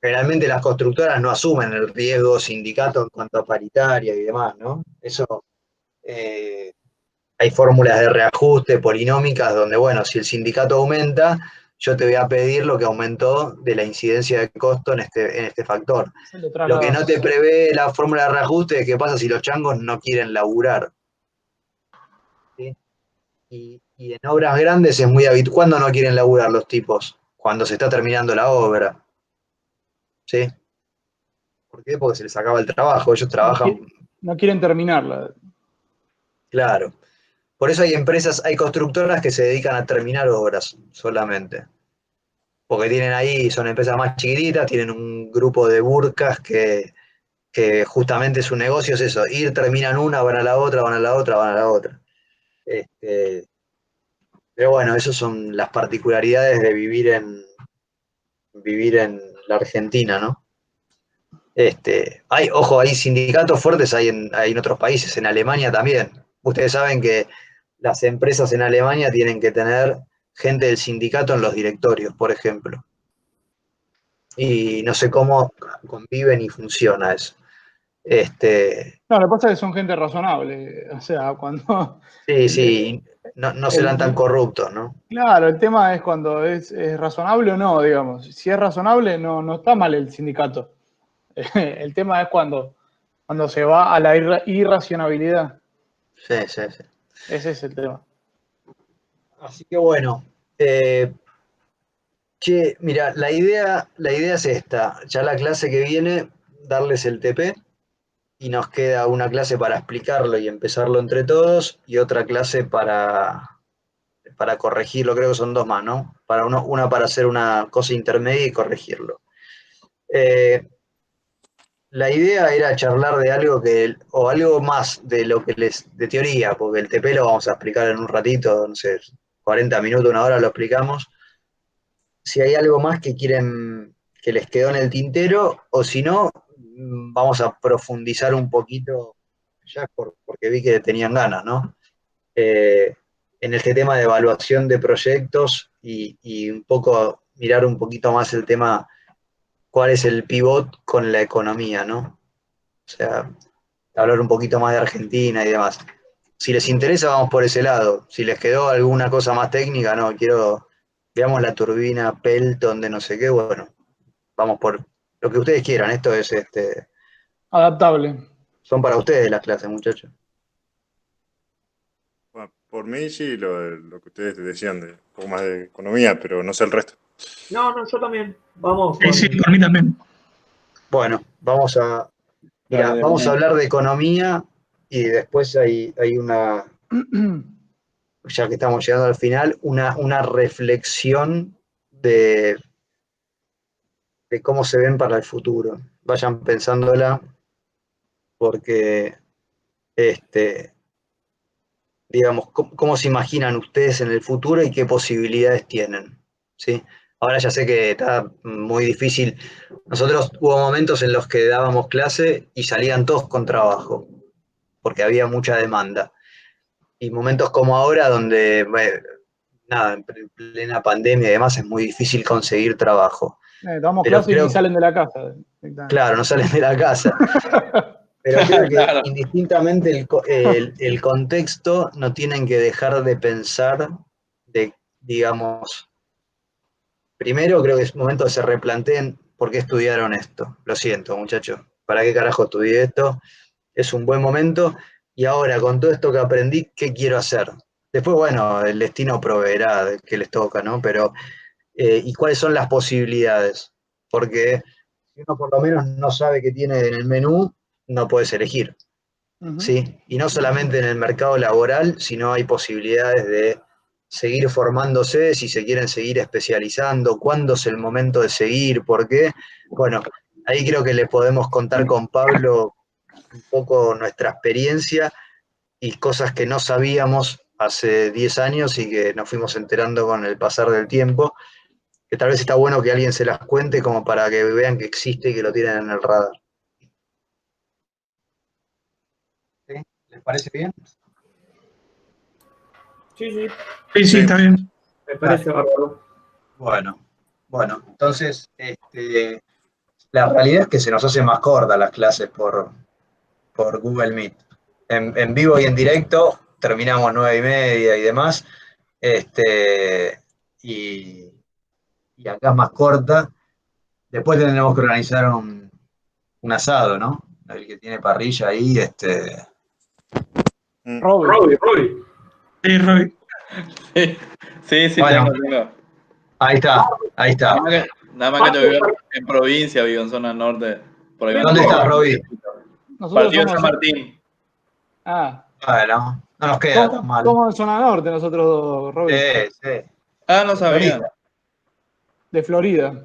generalmente las constructoras no asumen el riesgo sindicato en cuanto a paritaria y demás, ¿no? Eso, hay fórmulas de reajuste polinómicas donde, bueno, si el sindicato aumenta, yo te voy a pedir lo que aumentó de la incidencia de costo en este factor. Lo que no te prevé la fórmula de reajuste es qué pasa si los changos no quieren laburar. ¿Sí? Y en obras grandes es muy habitual. ¿Cuándo no quieren laburar los tipos? Cuando se está terminando la obra. ¿Sí? ¿Por qué? Porque se les acaba el trabajo. Ellos trabajan. No quieren terminarla. Claro. Por eso hay empresas, hay constructoras que se dedican a terminar obras solamente. Porque tienen ahí, son empresas más chiquititas, tienen un grupo de burcas que justamente su negocio es eso, ir, terminan una, van a la otra, van a la otra, van a la otra. Pero bueno, esas son las particularidades de vivir en la Argentina, ¿no? Hay sindicatos fuertes hay en otros países, en Alemania también. Ustedes saben que las empresas en Alemania tienen que tener gente del sindicato en los directorios, por ejemplo. Y no sé cómo conviven y funciona eso. No, lo que pasa es que son gente razonable. O sea, cuando. Sí, no serán tan corruptos, ¿no? Claro, el tema es cuando es razonable o no, digamos. Si es razonable, no está mal el sindicato. El tema es cuando se va a la irracionalidad. Sí. Ese es el tema. Así que bueno, mira, la idea es esta. Ya la clase que viene, darles el TP y nos queda una clase para explicarlo y empezarlo entre todos y otra clase para corregirlo, creo que son 2 más, ¿no? Una para hacer una cosa intermedia y corregirlo. La idea era charlar de algo o algo más de lo que de teoría, porque el TP lo vamos a explicar en un ratito, no sé, 40 minutos, 1 hora lo explicamos. Si hay algo más que quieren que les quedó en el tintero, o si no, vamos a profundizar un poquito, ya porque vi que tenían ganas, ¿no? en este tema de evaluación de proyectos y un poco mirar un poquito más el tema, cuál es el pivot con la economía, ¿no? O sea, hablar un poquito más de Argentina y demás. Si les interesa, vamos por ese lado. Si les quedó alguna cosa más técnica, no, veamos la turbina Pelton de no sé qué, bueno, vamos por lo que ustedes quieran. Esto es, Adaptable. son para ustedes las clases, muchachos. Bueno, por mí sí, lo que ustedes decían, de un poco más de economía, pero no sé el resto. No, yo también. Vamos. Sí, por mí también. Bueno, vamos a hablar de economía y después hay una, ya que estamos llegando al final, una reflexión de cómo se ven para el futuro. Vayan pensándola porque, digamos, cómo se imaginan ustedes en el futuro y qué posibilidades tienen, ¿sí? Ahora ya sé que está muy difícil. Nosotros hubo momentos en los que dábamos clase y salían todos con trabajo, porque había mucha demanda. Y momentos como ahora, donde, nada, en plena pandemia y demás, es muy difícil conseguir trabajo. Damos Pero clases y ni salen de la casa. Claro, no salen de la casa. Pero creo que Claro. indistintamente el contexto, no tienen que dejar de pensar digamos, primero creo que es momento de se replanteen por qué estudiaron esto. Lo siento, muchachos, ¿para qué carajo estudié esto? Es un buen momento. Y ahora, con todo esto que aprendí, ¿qué quiero hacer? Después, bueno, el destino proveerá de qué les toca, ¿no? Pero, ¿y cuáles son las posibilidades? Porque si uno por lo menos no sabe qué tiene en el menú, no puedes elegir. ¿Sí? Y no solamente en el mercado laboral, sino hay posibilidades de seguir formándose, si se quieren seguir especializando, cuándo es el momento de seguir, por qué. Bueno, ahí creo que le podemos contar con Pablo un poco nuestra experiencia y cosas que no sabíamos hace 10 años y que nos fuimos enterando con el pasar del tiempo, que tal vez está bueno que alguien se las cuente como para que vean que existe y que lo tienen en el radar. ¿Sí? ¿Les parece bien? Sí, sí, Sí, Sí. está bien. me parece bárbaro. Bueno, entonces, la realidad es que se nos hacen más cortas las clases por Google Meet. En vivo y en directo terminamos 9:30 y demás, y acá es más corta. Después tendremos que organizar un asado, ¿no? El que tiene parrilla ahí, Robin. Robbie. Sí, Roy. Sí, Bueno. tengo. Ahí está. Nada más que yo vivo en provincia, vivo en zona norte. Por ahí ¿Dónde estás, Roby? Nosotros Partido de somos. San Martín. Bueno, no nos queda tan mal. Somos de zona norte nosotros, Robin. Sí. Ah, no sabía. De Florida.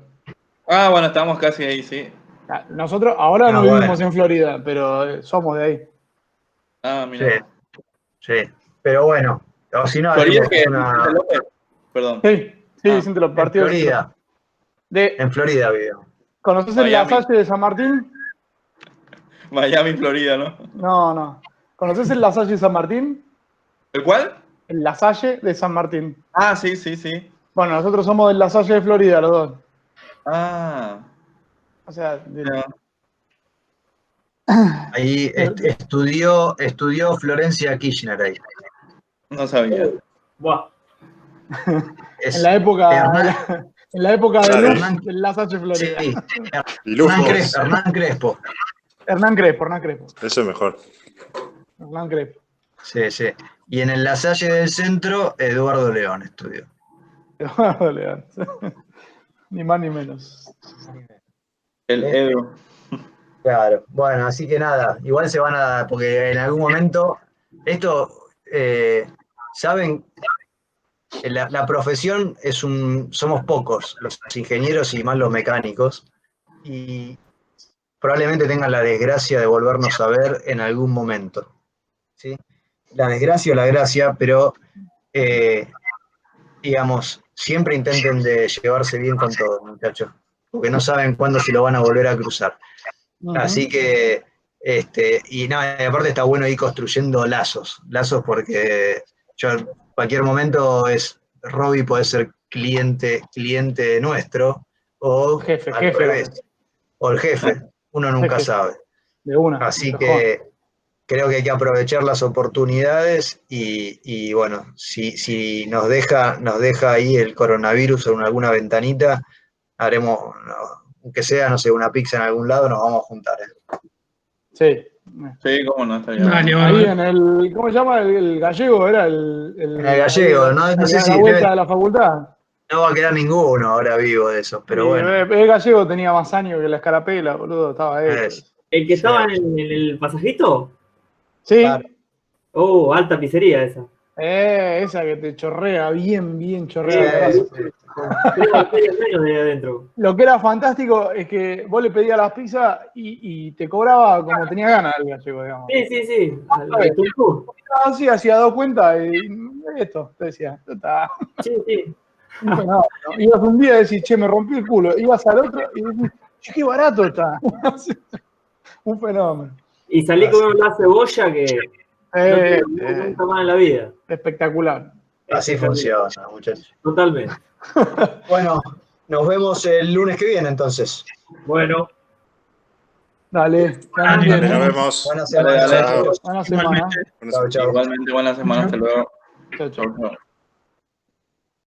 Ah, bueno, estamos casi ahí, sí. Nosotros ahora no bueno. vivimos en Florida, pero somos de ahí. Ah, mira. Sí. Pero bueno, o si no, Florida, haremos que una. Perdón. Sí, Ah, Vicente, los En partidos. Florida. En Florida vivo. ¿Conoces el Miami. Lasalle de San Martín? Miami, Florida, ¿no? No. ¿Conoces el Lasalle de San Martín? ¿El cuál? El Lasalle de San Martín. Ah, sí. Bueno, nosotros somos del Lasalle de Florida, los dos. Ah. O sea, No. Ahí estudió Florencia Kirchner ahí. No sabía. Buah. en la época de luz Hernán- del Lasalle Florida. Sí, Y lujos. Hernán Crespo. Hernán Crespo. Eso es mejor. Hernán Crespo. Sí. Y en el Lasalle del Centro, Eduardo León estudió. Eduardo León. Ni más ni menos. El Edu. Claro, bueno, así que nada, igual se van a, porque en algún momento, esto, saben, la profesión somos pocos, los ingenieros y más los mecánicos, y probablemente tengan la desgracia de volvernos a ver en algún momento, ¿sí? La desgracia o la gracia, pero, digamos, siempre intenten de llevarse bien con todos, muchachos, porque no saben cuándo se lo van a volver a cruzar. Así que, y aparte está bueno ir construyendo lazos porque yo cualquier momento Robbie puede ser cliente nuestro, o Jefe, al jefe. revés, o el jefe, uno nunca Jefe. sabe. De una. Así de que creo que hay que aprovechar las oportunidades y bueno, si nos deja ahí el coronavirus en alguna ventanita, haremos, aunque sea, no sé, una pizza en algún lado, nos vamos a juntar. Sí. Sí, cómo no, estaría Dale, bueno. Ahí bárbaro. en el, ¿cómo se llama? El gallego, era En el gallego, ahí, no sé a si la vuelta de la facultad. no va a quedar ninguno ahora vivo de esos, pero bueno. El gallego tenía más años que la escarapela, boludo, estaba hecho. ¿El que Sí. estaba en el pasajito? Sí, Claro. Alta pizzería esa. esa que te chorrea bien chorreada la grasa. Creo que es menos de ahí adentro. Lo que era fantástico es que vos le pedías las pizzas y te cobraba como tenía ganas el gallego, digamos. Sí. Al tuntún. Así hacía 2 cuentas y esto, te decía, esto está Sí. un fenómeno. Ibas un día y decís, che, me rompí el culo. Ibas al otro y decís, che, qué barato está. Un fenómeno. Y salí con una cebolla que no te nunca más en la vida. Espectacular. Así funciona, muchachos. Totalmente. Bueno, nos vemos el lunes que viene entonces. Bueno, Dale, Dale, bien, Nos ¿eh? vemos. Buena semana. Dale. Chao. Buena semana. Buenas Chao, chao. Igualmente, buena semana, hasta luego. Chau, chau. Chau, chau.